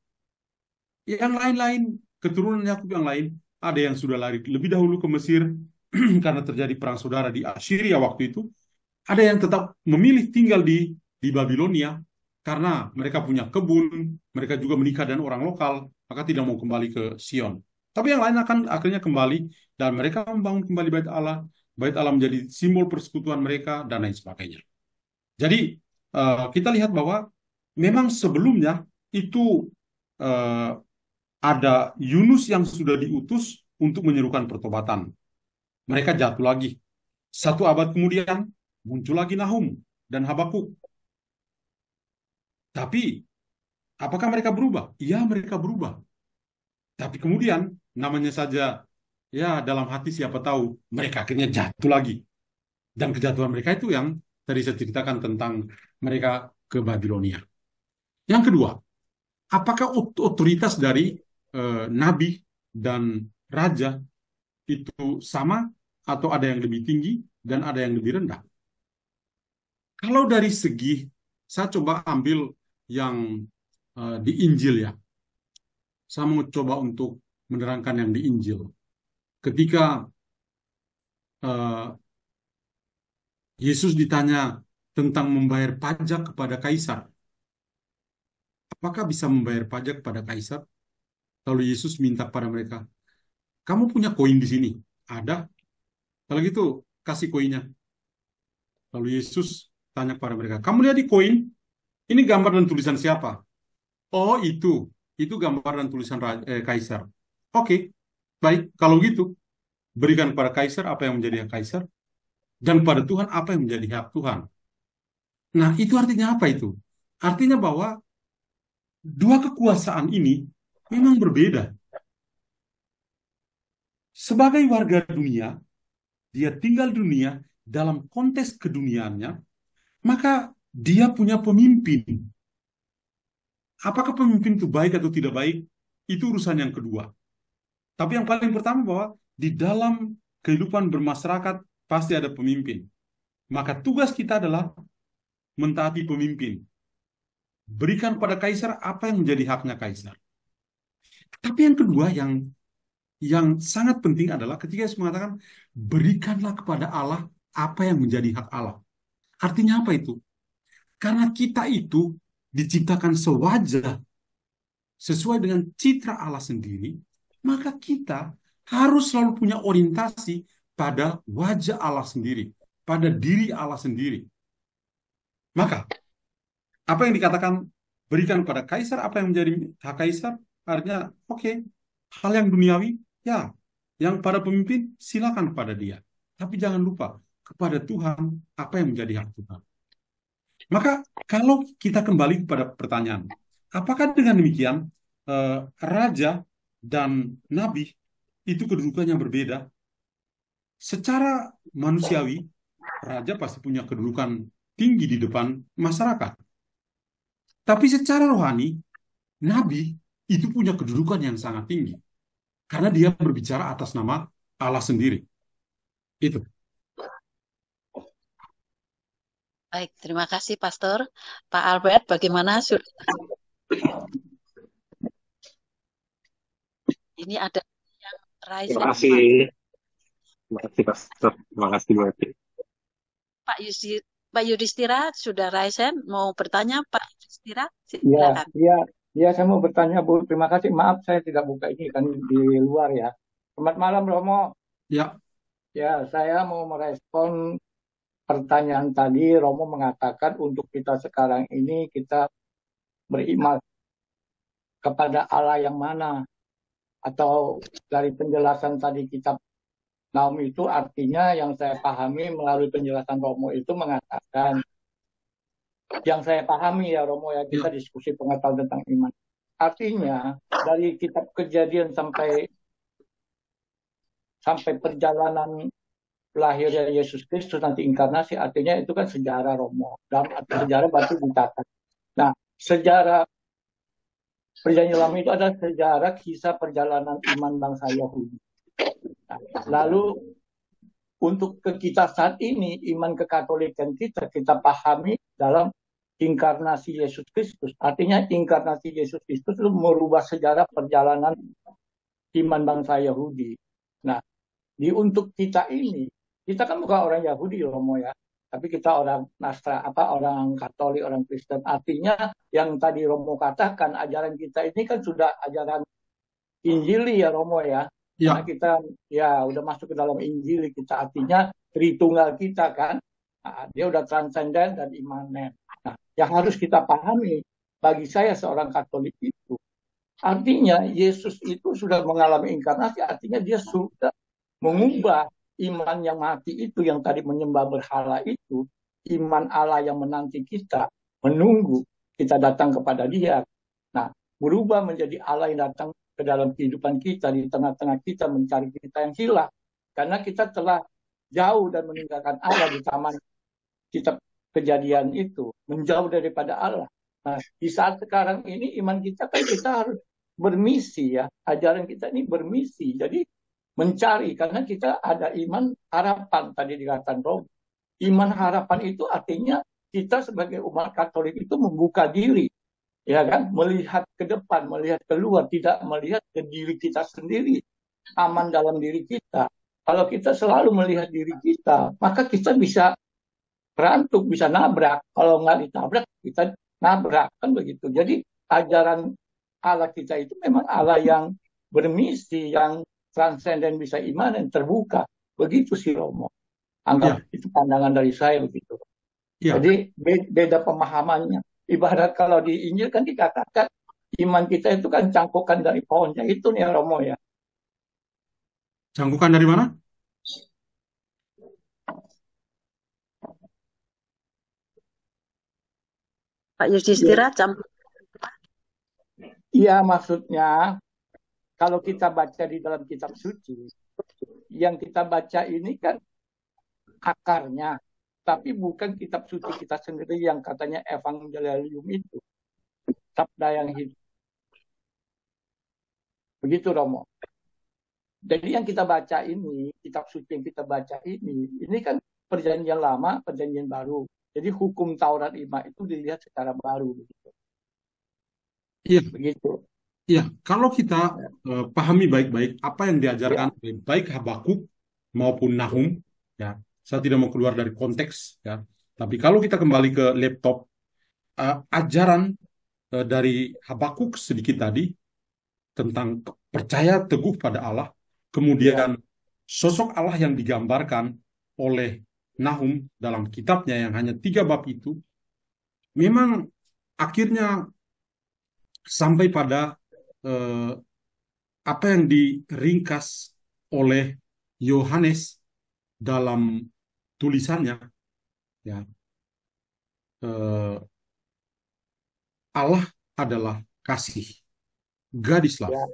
Yang lain-lain, keturunan Yakub yang lain, ada yang sudah lari lebih dahulu ke Mesir karena terjadi perang saudara di Assyria waktu itu. Ada yang tetap memilih tinggal di Babilonia karena mereka punya kebun, mereka juga menikah dengan orang lokal, maka tidak mau kembali ke Sion. Tapi yang lain akan akhirnya kembali dan mereka membangun kembali Bait Allah. Bait Allah menjadi simbol persekutuan mereka dan lain sebagainya. Jadi kita lihat bahwa memang sebelumnya itu uh, ada Yunus yang sudah diutus untuk menyerukan pertobatan. Mereka jatuh lagi. Satu abad kemudian muncul lagi Nahum dan Habakuk. Tapi apakah mereka berubah? Iya, mereka berubah. Tapi kemudian namanya saja ya dalam hati siapa tahu mereka akhirnya jatuh lagi. Dan kejatuhan mereka itu yang tadi saya ceritakan tentang mereka ke Babilonia. Yang kedua, apakah otoritas dari nabi dan raja itu sama atau ada yang lebih tinggi dan ada yang lebih rendah? Kalau dari segi, saya coba ambil yang di Injil ya. Saya mau coba untuk menerangkan yang di Injil. Ketika Yesus ditanya tentang membayar pajak kepada Kaisar, apakah bisa membayar pajak kepada Kaisar? Lalu Yesus minta kepada mereka, kamu punya koin di sini? Ada? Kalau gitu, kasih koinnya. Lalu Yesus tanya kepada mereka, kamu lihat di koin? Ini gambar dan tulisan siapa? Oh, itu gambar dan tulisan Kaisar. Oke, baik. Kalau gitu, berikan kepada Kaisar apa yang menjadi hak Kaisar, dan pada Tuhan apa yang menjadi hak Tuhan. Nah, itu artinya apa itu? Artinya bahwa dua kekuasaan ini memang berbeda. Sebagai warga dunia, dia tinggal dunia dalam konteks keduniaannya, maka dia punya pemimpin. Apakah pemimpin itu baik atau tidak baik, itu urusan yang kedua. Tapi yang paling pertama bahwa di dalam kehidupan bermasyarakat pasti ada pemimpin. Maka tugas kita adalah mentaati pemimpin. Berikan pada kaisar apa yang menjadi haknya kaisar. Tapi yang kedua yang sangat penting adalah ketika Yesus mengatakan berikanlah kepada Allah apa yang menjadi hak Allah. Artinya apa itu? Karena kita itu diciptakan sewajah sesuai dengan citra Allah sendiri, maka kita harus selalu punya orientasi pada wajah Allah sendiri, pada diri Allah sendiri. Maka apa yang dikatakan berikan pada kaisar apa yang menjadi hak kaisar, artinya oke, hal yang duniawi ya, yang pada pemimpin silakan pada dia. Tapi jangan lupa kepada Tuhan apa yang menjadi hak Tuhan. Maka kalau kita kembali kepada pertanyaan, apakah dengan demikian raja dan nabi itu kedudukannya berbeda? Secara manusiawi, raja pasti punya kedudukan tinggi di depan masyarakat. Tapi secara rohani, nabi itu punya kedudukan yang sangat tinggi. Karena dia berbicara atas nama Allah sendiri. Itu. Baik, terima kasih Pastor. Pak Albert, bagaimana? Ini ada yang raise Terima hand, kasih. Terima kasih, Pastor. Terima kasih, Bu Evi. Pak Yudhistira sudah raise hand, mau bertanya Pak Yudhistira? Ya, Silakan. saya mau bertanya, Bu. Terima kasih. Maaf, saya tidak buka ini kan di luar ya. Selamat malam, Romo. Ya, Ya, saya mau merespon pertanyaan tadi. Romo mengatakan untuk kita sekarang ini kita beriman kepada Allah yang mana? Atau dari penjelasan tadi kitab Naum itu artinya yang saya pahami melalui penjelasan Romo itu mengatakan, yang saya pahami ya Romo ya, kita diskusi pengetahuan tentang iman. Artinya dari kitab Kejadian sampai perjalanan lahirnya Yesus Kristus nanti inkarnasi, artinya itu kan sejarah Romo. Dalam arti sejarah berarti dicatat. Nah, sejarah Perjanjian Lama itu adalah sejarah kisah perjalanan iman bangsa Yahudi. Nah, lalu untuk ke kita saat ini, iman kekatolikan kita pahami dalam inkarnasi Yesus Kristus. Artinya inkarnasi Yesus Kristus itu merubah sejarah perjalanan iman bangsa Yahudi. Nah, untuk kita ini, kita kan bukan orang Yahudi Romo ya, tapi kita orang orang Katolik, orang Kristen. Artinya yang tadi Romo katakan, ajaran kita ini kan sudah ajaran Injili ya Romo ya. Karena kita ya udah masuk ke dalam Injil kita, artinya Tritunggal kita kan, nah, dia udah transenden dan imanen. Nah, yang harus kita pahami bagi saya seorang Katolik itu, artinya Yesus itu sudah mengalami inkarnasi, artinya dia sudah mengubah iman yang mati itu, yang tadi menyembah berhala itu, iman Allah yang menanti kita, menunggu kita datang kepada dia. Nah, berubah menjadi Allah yang datang ke dalam kehidupan kita, di tengah-tengah kita, mencari kita yang hilang. Karena kita telah jauh dan meninggalkan Allah di taman kitab Kejadian itu, menjauh daripada Allah. Nah, di saat sekarang ini iman kita kan kita harus bermisi ya, ajaran kita ini bermisi. Jadi mencari, karena kita ada iman harapan, tadi dikatakan Rob. Iman harapan itu artinya kita sebagai umat Katolik itu membuka diri, ya kan, melihat ke depan, melihat keluar, tidak melihat ke diri kita sendiri, aman dalam diri kita. Kalau kita selalu melihat diri kita, maka kita bisa berantuk, bisa nabrak. Kalau nggak ditabrak, kita nabrak, kan begitu. Jadi ajaran Allah kita itu memang Allah yang bermisi, yang transenden, bisa imanen, terbuka. Begitu sih Romo. Anggap itu pandangan dari saya begitu. Jadi beda pemahamannya. Ibarat kalau di Injil kan dikatakan iman kita itu kan cangkukan dari pohonnya itu nih Romo ya. Cangkukan dari mana? Pak Yudhistira, Iya, maksudnya kalau kita baca di dalam kitab suci, yang kita baca ini kan akarnya, tapi bukan kitab suci kita sendiri yang katanya evangelium itu. sabda yang hidup. Begitu Romo. Jadi yang kita baca ini, kitab suci yang kita baca ini kan perjanjian lama, perjanjian baru. Jadi hukum Taurat 5 itu dilihat secara baru. Iya, Begitu. iya. Kalau kita pahami baik-baik apa yang Ya, diajarkan oleh baik Habakuk maupun Nahum, ya, saya tidak mau keluar dari konteks, ya. Tapi kalau kita kembali ke laptop, ajaran dari Habakuk sedikit tadi tentang percaya teguh pada Allah, ya, kemudian sosok Allah yang digambarkan oleh Nahum dalam kitabnya yang hanya 3 bab itu, memang akhirnya sampai pada eh, apa yang diringkas oleh Yohanes dalam tulisannya, ya, eh, Allah adalah kasih, God is love, ya,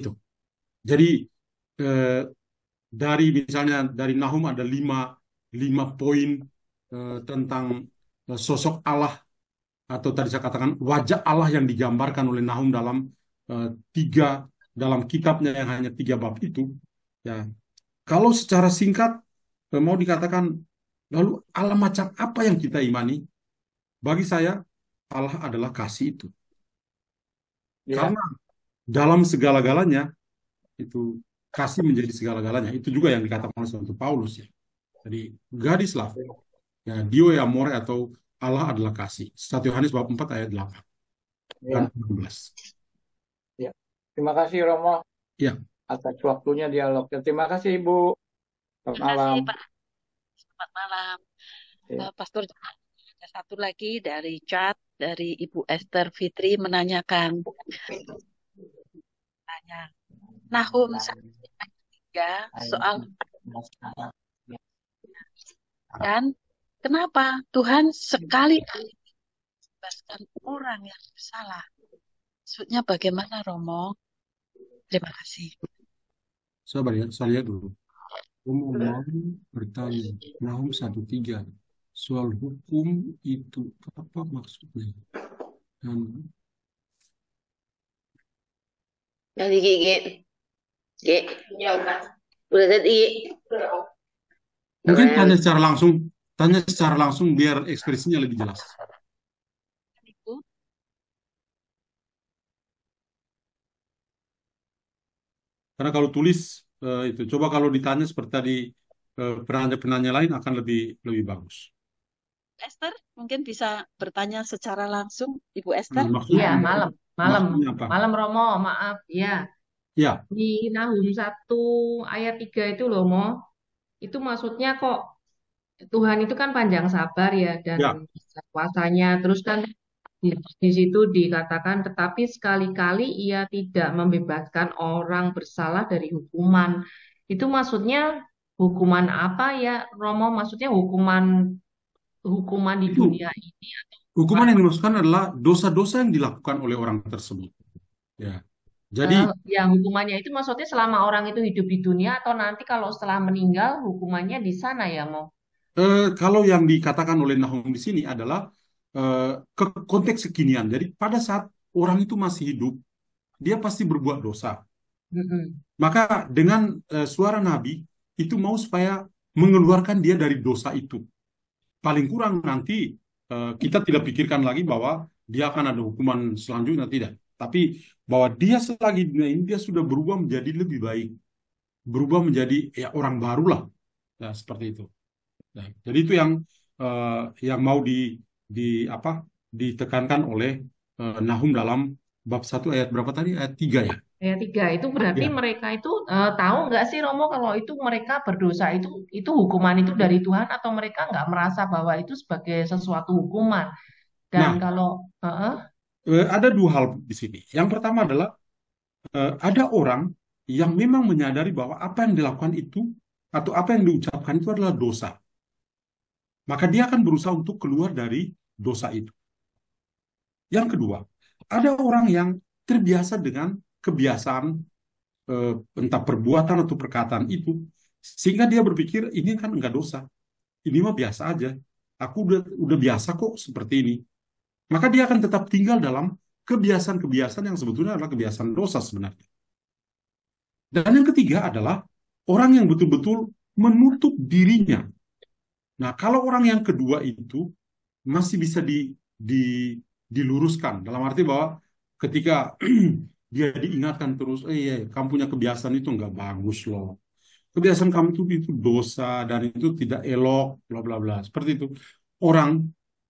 itu. Jadi eh, dari misalnya dari Nahum ada lima poin tentang sosok Allah, atau tadi saya katakan wajah Allah yang digambarkan oleh Nahum dalam dalam kitabnya yang hanya 3 bab itu, ya. Kalau secara singkat mau dikatakan, lalu Allah macam apa yang kita imani? Bagi saya Allah adalah kasih itu, ya, karena dalam segala-galanya itu kasih menjadi segala-galanya. Itu juga yang dikatakan oleh Santo Paulus, ya. Jadi God is love, ya, Dio e amore, atau Allah adalah kasih. 1 Yohanes bab 4 ayat 8 dan ya, 16. ya. Terima kasih Romo Ya, atas waktunya dialognya. Terima kasih Ibu. Selamat Terima kasih malam. Pak. Selamat malam. Ya, Pastor, ada satu lagi dari chat dari Ibu Esther Fitri menanyakan, tanya Nahum 1:3 soal kan kenapa Tuhan sekali-kali membebaskan orang yang bersalah. Maksudnya bagaimana Romo? Terima kasih. saya lihat dulu. Mau bertanya, Nahum 1:3 soal hukum itu apa maksudnya? Dan Dari Gigi. Gigi. Udah tadi. mungkin tanya secara langsung biar ekspresinya lebih jelas. Ibu, Karena kalau tulis itu, coba kalau ditanya seperti tadi penanya-penanya lain akan lebih bagus. Esther mungkin bisa bertanya secara langsung, Ibu Iya, Esther. Iya, maksudnya apa? malam Romo, maaf. Ya, Ya, di Nahum 1 ayat 3 itu loh, Mo. Itu maksudnya kok Tuhan itu kan panjang sabar ya dan ya, besar kuasanya. Terus kan di situ dikatakan, tetapi sekali-kali ia tidak membebaskan orang bersalah dari hukuman. Itu maksudnya hukuman apa ya, Romo? Maksudnya hukuman di itu dunia ini hukuman atau yang dimaksudkan adalah dosa-dosa yang dilakukan oleh orang tersebut. Ya, jadi ya hukumannya itu maksudnya selama orang itu hidup di dunia atau nanti kalau setelah meninggal hukumannya di sana ya, Mo? kalau yang dikatakan oleh Nahum di sini adalah ke konteks kekinian. Jadi pada saat orang itu masih hidup, dia pasti berbuat dosa. Mm-mm. Maka dengan suara Nabi itu mau supaya mengeluarkan dia dari dosa itu. Paling kurang nanti kita tidak pikirkan lagi bahwa dia akan ada hukuman selanjutnya, tidak. Tapi bahwa dia selagi di dunia ini dia sudah berubah menjadi lebih baik, berubah menjadi ya orang baru lah, ya, seperti itu. Nah, jadi itu yang mau di apa ditekankan oleh Nahum dalam bab 1 ayat berapa tadi? Ayat 3, ya. Ayat 3 itu berarti Ya. mereka itu tahu nggak sih Romo kalau itu mereka berdosa itu hukuman itu dari Tuhan atau mereka nggak merasa bahwa itu sebagai sesuatu hukuman dan Nah, kalau ada 2 hal di sini. Yang pertama adalah ada orang yang memang menyadari bahwa apa yang dilakukan itu atau apa yang diucapkan itu adalah dosa. Maka dia akan berusaha untuk keluar dari dosa itu. Yang kedua, ada orang yang terbiasa dengan kebiasaan entah perbuatan atau perkataan itu, sehingga dia berpikir ini kan enggak dosa, ini mah biasa aja. Aku udah biasa kok seperti ini. maka dia akan tetap tinggal dalam kebiasaan-kebiasaan yang sebetulnya adalah kebiasaan dosa sebenarnya. Dan yang ketiga adalah orang yang betul-betul menutup dirinya. Nah, kalau orang yang kedua itu masih bisa diluruskan, dalam arti bahwa ketika dia diingatkan terus, iya, kamu punya kebiasaan itu nggak bagus loh. Kebiasaan kamu itu dosa dan itu tidak elok, bla bla bla. Seperti itu. Orang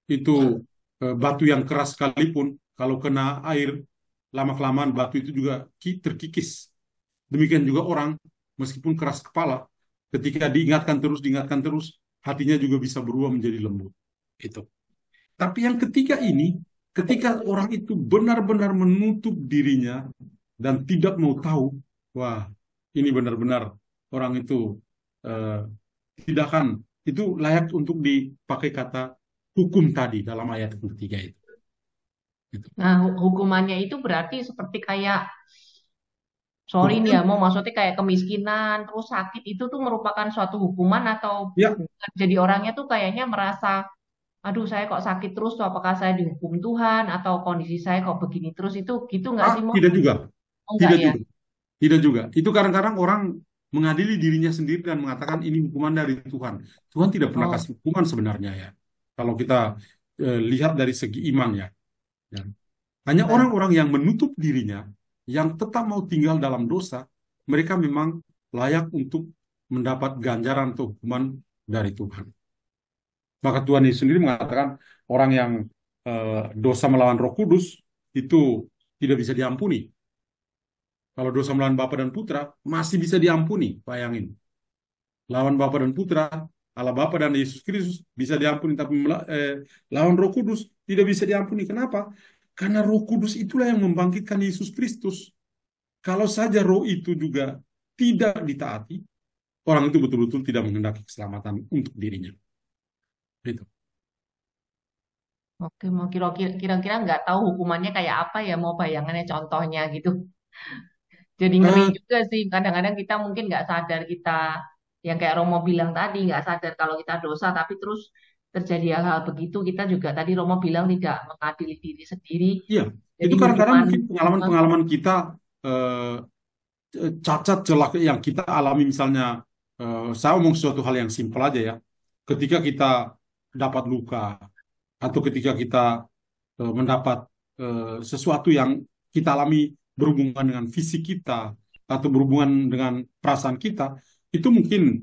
itu batu yang keras sekalipun kalau kena air lama-kelamaan batu itu juga terkikis. Demikian juga orang meskipun keras kepala, ketika diingatkan terus, hatinya juga bisa berubah menjadi lembut. Itu. Tapi yang ketiga ini, ketika orang itu benar-benar menutup dirinya dan tidak mau tahu, wah, ini benar-benar orang itu eh, tidak akan, itu layak untuk dipakai kata hukum tadi dalam ayat yang ketiga itu. Gitu. Nah, hukumannya itu berarti seperti kayak, sorry nih ya, mau maksudnya kayak kemiskinan, terus sakit itu tuh merupakan suatu hukuman atau Ya, bukan? Jadi orangnya tuh kayaknya merasa, aduh saya kok sakit terus, tuh apakah saya dihukum Tuhan atau kondisi saya kok begini terus, itu gitu nggak sih, Mo? tidak juga. Oh, enggak Tidak ya? juga. Tidak juga. Itu kadang-kadang orang mengadili dirinya sendiri dan mengatakan ini hukuman dari Tuhan. Tuhan tidak pernah Oh, kasih hukuman sebenarnya ya. Kalau kita lihat dari segi iman ya. Ya. Hanya baik. orang-orang yang menutup dirinya, yang tetap mau tinggal dalam dosa, mereka memang layak untuk mendapat ganjaran atau hukuman dari Tuhan. Maka Tuhan Yesus sendiri mengatakan orang yang dosa melawan Roh Kudus itu tidak bisa diampuni. Kalau dosa melawan Bapa dan Putra masih bisa diampuni, bayangin. Lawan Bapa dan Putra, Allah Bapa dan Yesus Kristus bisa diampuni, tapi lawan Roh Kudus tidak bisa diampuni. Kenapa? Karena Roh Kudus itulah yang membangkitkan Yesus Kristus. Kalau saja Roh itu juga tidak ditaati, orang itu betul-betul tidak menghendaki keselamatan untuk dirinya. Itu. Oke, mau kira-kira nggak tahu hukumannya kayak apa ya, mau bayangannya contohnya gitu. Jadi ngeri Eh, juga sih. Kadang-kadang kita mungkin nggak sadar kita, yang kayak Romo bilang tadi, nggak sadar kalau kita dosa, tapi terus terjadi hal-hal begitu. Kita juga tadi Romo bilang tidak mengadili diri sendiri. iya, Jadi itu kadang-kadang hukuman, mungkin pengalaman-pengalaman kita eh, cacat celak yang kita alami misalnya, saya omong sesuatu hal yang simpel aja ya. Ketika kita dapat luka atau ketika kita mendapat sesuatu yang kita alami berhubungan dengan fisik kita atau berhubungan dengan perasaan kita, itu mungkin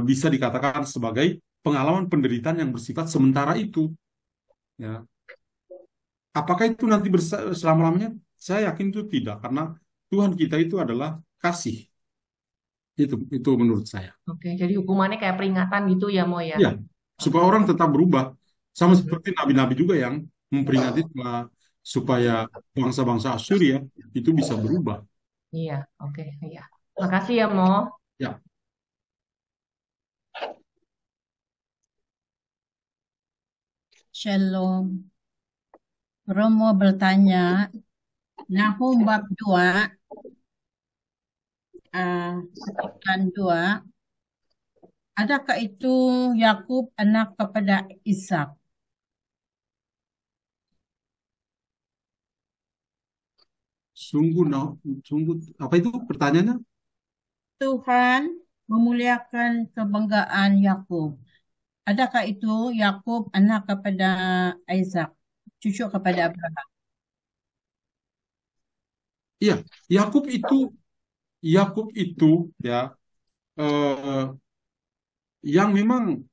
bisa dikatakan sebagai pengalaman penderitaan yang bersifat sementara itu. Ya. Apakah itu nanti selama-lamanya? Saya yakin itu tidak, karena Tuhan kita itu adalah kasih. Itu menurut saya. oke, jadi hukumannya kayak peringatan gitu ya, Mo ya. Ya, supaya Oke. orang tetap berubah. Sama Mhm. seperti nabi-nabi juga yang memperingati supaya bangsa-bangsa Asyria itu bisa berubah. Iya, oke, iya. Makasih ya, Mo. Ya, Shalom. Romo bertanya, Nahum bab 2, sekian 2, adakah itu Yakub anak kepada Ishak? sungguh, no, sungguh, apa itu pertanyaannya? Tuhan memuliakan kebanggaan Yakub. Adakah itu Yakub anak kepada Ishak, cucu kepada Abraham? Iya, Yakub itu, Yakub itu ya, eh, yang memang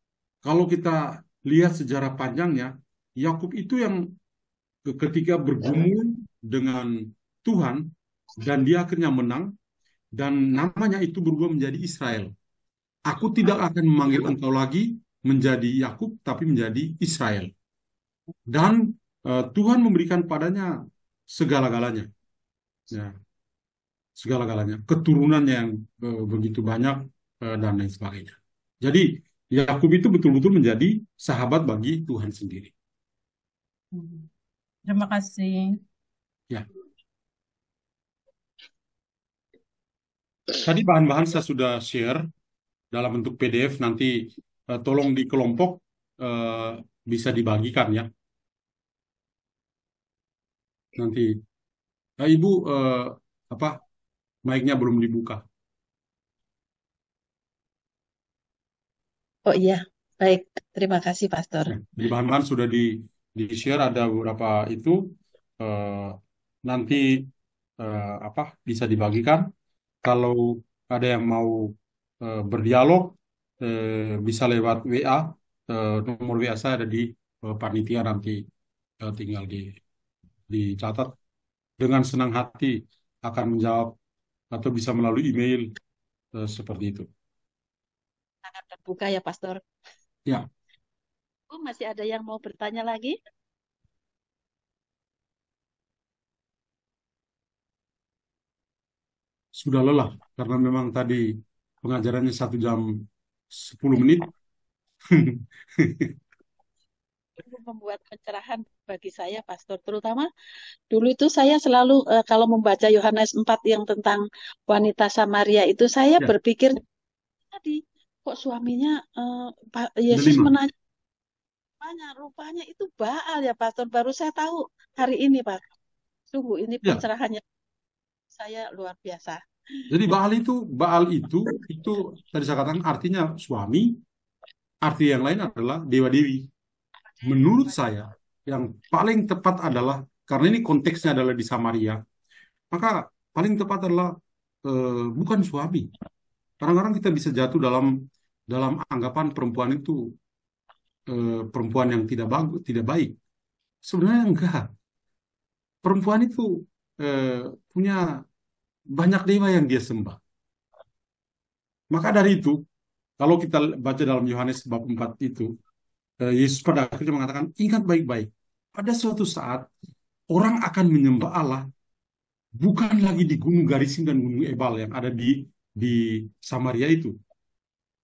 kalau kita lihat sejarah panjangnya, Yakub itu yang ketika bergumul dengan Tuhan dan dia akhirnya menang dan namanya itu berubah menjadi Israel. Aku tidak akan memanggil engkau lagi menjadi Yakub tapi menjadi Israel. Dan Tuhan memberikan padanya segala-galanya. Ya, segala-galanya. Keturunannya yang begitu banyak dan lain sebagainya. Jadi Yakub itu betul-betul menjadi sahabat bagi Tuhan sendiri. Terima kasih. Ya. Tadi bahan-bahan saya sudah share dalam bentuk PDF, nanti tolong di kelompok bisa dibagikan ya. nanti. Ibu, apa, mic-nya belum dibuka. Oh iya, baik. Terima kasih, Pastor. Jadi bahan-bahan sudah di-share, ada beberapa itu, eh, nanti apa, bisa dibagikan. Kalau ada yang mau berdialog, bisa lewat WA. Nomor WA saya ada di panitia, nanti tinggal dicatat. Dengan senang hati akan menjawab, atau bisa melalui email, seperti itu. Sangat terbuka ya, Pastor. Ya, Masih ada yang mau bertanya lagi? sudah lelah karena memang tadi pengajarannya 1 jam 10 menit. Itu membuat pencerahan bagi saya, Pastor. Terutama dulu itu saya selalu kalau membaca Yohanes 4 yang tentang wanita Samaria itu, saya Ya, berpikir tadi, kok suaminya Pak ada Yesus 5. menanya, rupanya itu Baal ya, Pastor. Baru saya tahu hari ini, Pak. Sungguh ini Ya, pencerahannya saya luar biasa. jadi Baal itu tadi saya katakan artinya suami, arti yang lain adalah dewa-dewi. Menurut saya yang paling tepat adalah, karena ini konteksnya adalah di Samaria, maka paling tepat adalah bukan suami. Kadang-kadang kita bisa jatuh dalam dalam anggapan perempuan itu perempuan yang tidak bagus, tidak baik. Sebenarnya enggak. Perempuan itu punya banyak dewa yang dia sembah. Maka dari itu, kalau kita baca dalam Yohanes bab 4 itu, Yesus pada akhirnya mengatakan, ingat baik-baik. Pada suatu saat, orang akan menyembah Allah bukan lagi di Gunung Garisim dan Gunung Ebal yang ada di Samaria itu.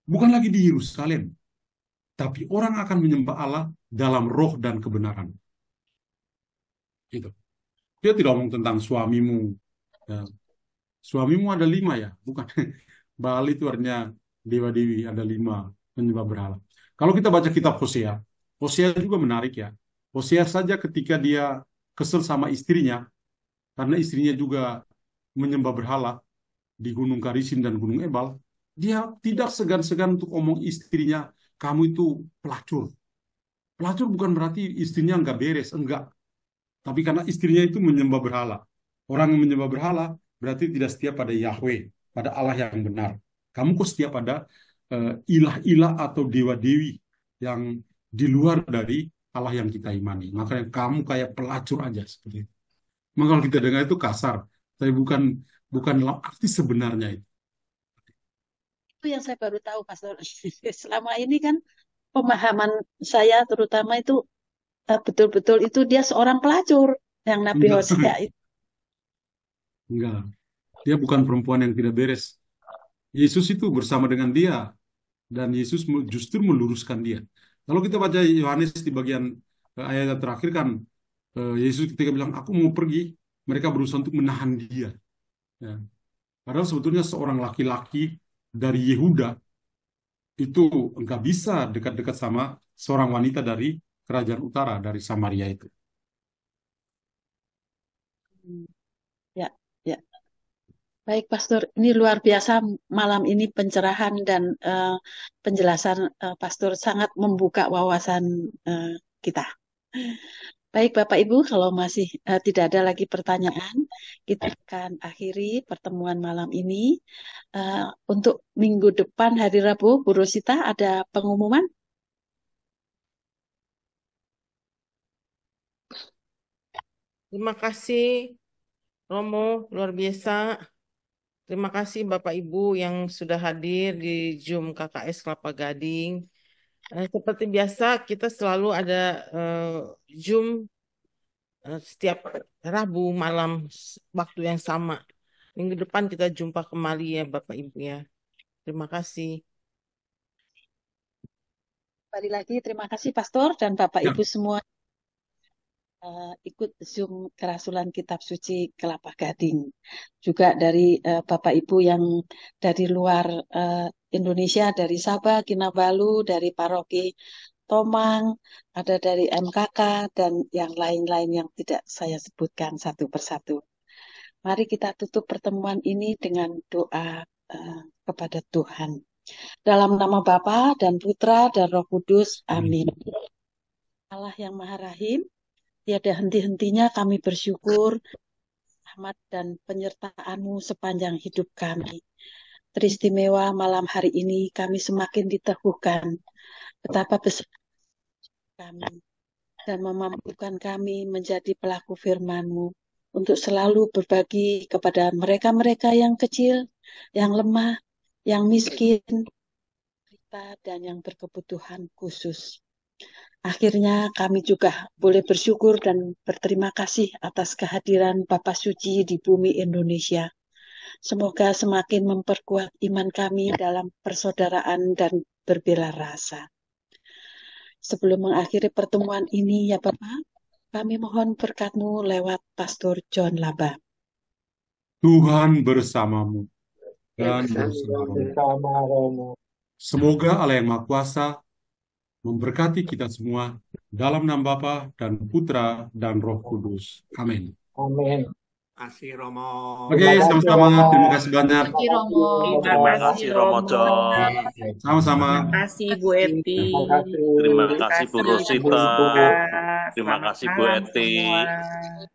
Bukan lagi di Yerusalem. Tapi orang akan menyembah Allah dalam roh dan kebenaran. Gitu. Dia tidak ngomong tentang suamimu. Ya. Suamimu ada 5 ya? Bukan. Baal itu artinya dewa-dewi, ada 5 penyembah berhala. Kalau kita baca kitab Hosea, Hosea juga menarik ya. Hosea saja ketika dia kesel sama istrinya, karena istrinya juga menyembah berhala di Gunung Karisim dan Gunung Ebal, dia tidak segan-segan untuk omong istrinya, kamu itu pelacur. Pelacur bukan berarti istrinya nggak beres, enggak. Tapi karena istrinya itu menyembah berhala. Orang yang menyembah berhala berarti tidak setia pada Yahweh, pada Allah yang benar. Kamu kok setia pada ilah-ilah atau dewa-dewi yang di luar dari Allah yang kita imani. Makanya kamu kayak pelacur aja seperti itu. Maka kalau kita dengar itu kasar, tapi bukan bukan dalam arti sebenarnya itu. Itu yang saya baru tahu, Pastor. Selama ini kan pemahaman saya terutama itu betul-betul itu dia seorang pelacur yang Nabi Enggak, Hosea itu. enggak. Dia bukan perempuan yang tidak beres. Yesus itu bersama dengan dia, dan Yesus justru meluruskan dia. Kalau kita baca Yohanes di bagian ayat yang terakhir kan, Yesus ketika bilang, aku mau pergi, mereka berusaha untuk menahan dia. Ya. Padahal sebetulnya seorang laki-laki dari Yehuda itu nggak bisa dekat-dekat sama seorang wanita dari kerajaan utara, dari Samaria itu. Ya, ya. Baik, Pastor. Ini luar biasa malam ini pencerahan dan penjelasan Pastor sangat membuka wawasan kita. Baik, Bapak Ibu, kalau masih tidak ada lagi pertanyaan, kita akan akhiri pertemuan malam ini. Untuk minggu depan hari Rabu, Bu Rosita ada pengumuman? Terima kasih Romo, luar biasa. Terima kasih Bapak Ibu yang sudah hadir di Zoom KKS Kelapa Gading. Seperti biasa kita selalu ada Zoom setiap Rabu malam waktu yang sama. Minggu depan kita jumpa kembali ya Bapak Ibu ya. Terima kasih. Kembali lagi, terima kasih Pastor dan Bapak Ya. Ibu semua ikut Zoom Kerasulan Kitab Suci Kelapa Gading. Juga dari Bapak Ibu yang dari luar Indonesia, dari Sabah, Kinabalu, dari Paroki Tomang, ada dari MKK, dan yang lain-lain yang tidak saya sebutkan satu persatu. Mari kita tutup pertemuan ini dengan doa kepada Tuhan. Dalam nama Bapa dan Putra dan Roh Kudus, amin. Allah yang Maha Rahim, tiada henti-hentinya kami bersyukur rahmat dan penyertaan-Mu sepanjang hidup kami. Teristimewa malam hari ini kami semakin diteguhkan betapa besar kami dan memampukan kami menjadi pelaku firman-Mu untuk selalu berbagi kepada mereka-mereka yang kecil, yang lemah, yang miskin, dan yang berkebutuhan khusus. Akhirnya kami juga boleh bersyukur dan berterima kasih atas kehadiran Bapa Suci di bumi Indonesia. Semoga semakin memperkuat iman kami dalam persaudaraan dan berbela rasa. Sebelum mengakhiri pertemuan ini ya Bapak, kami mohon berkat-Mu lewat Pastor John Laba. Tuhan bersamamu dan bersamamu. Bersama Romo. Semoga Allah yang Maha Kuasa memberkati kita semua dalam nama Bapa dan Putra dan Roh Kudus. Amin. Amin. Kasih Romo. Oke, sama-sama. Terima kasih banyak. Terima kasih Romo. Terima kasih Romo John. Sama-sama. Terima kasih Bu Eti. Terima kasih Bu Rosita. Terima Terima kasih Bu malam Eti. semua.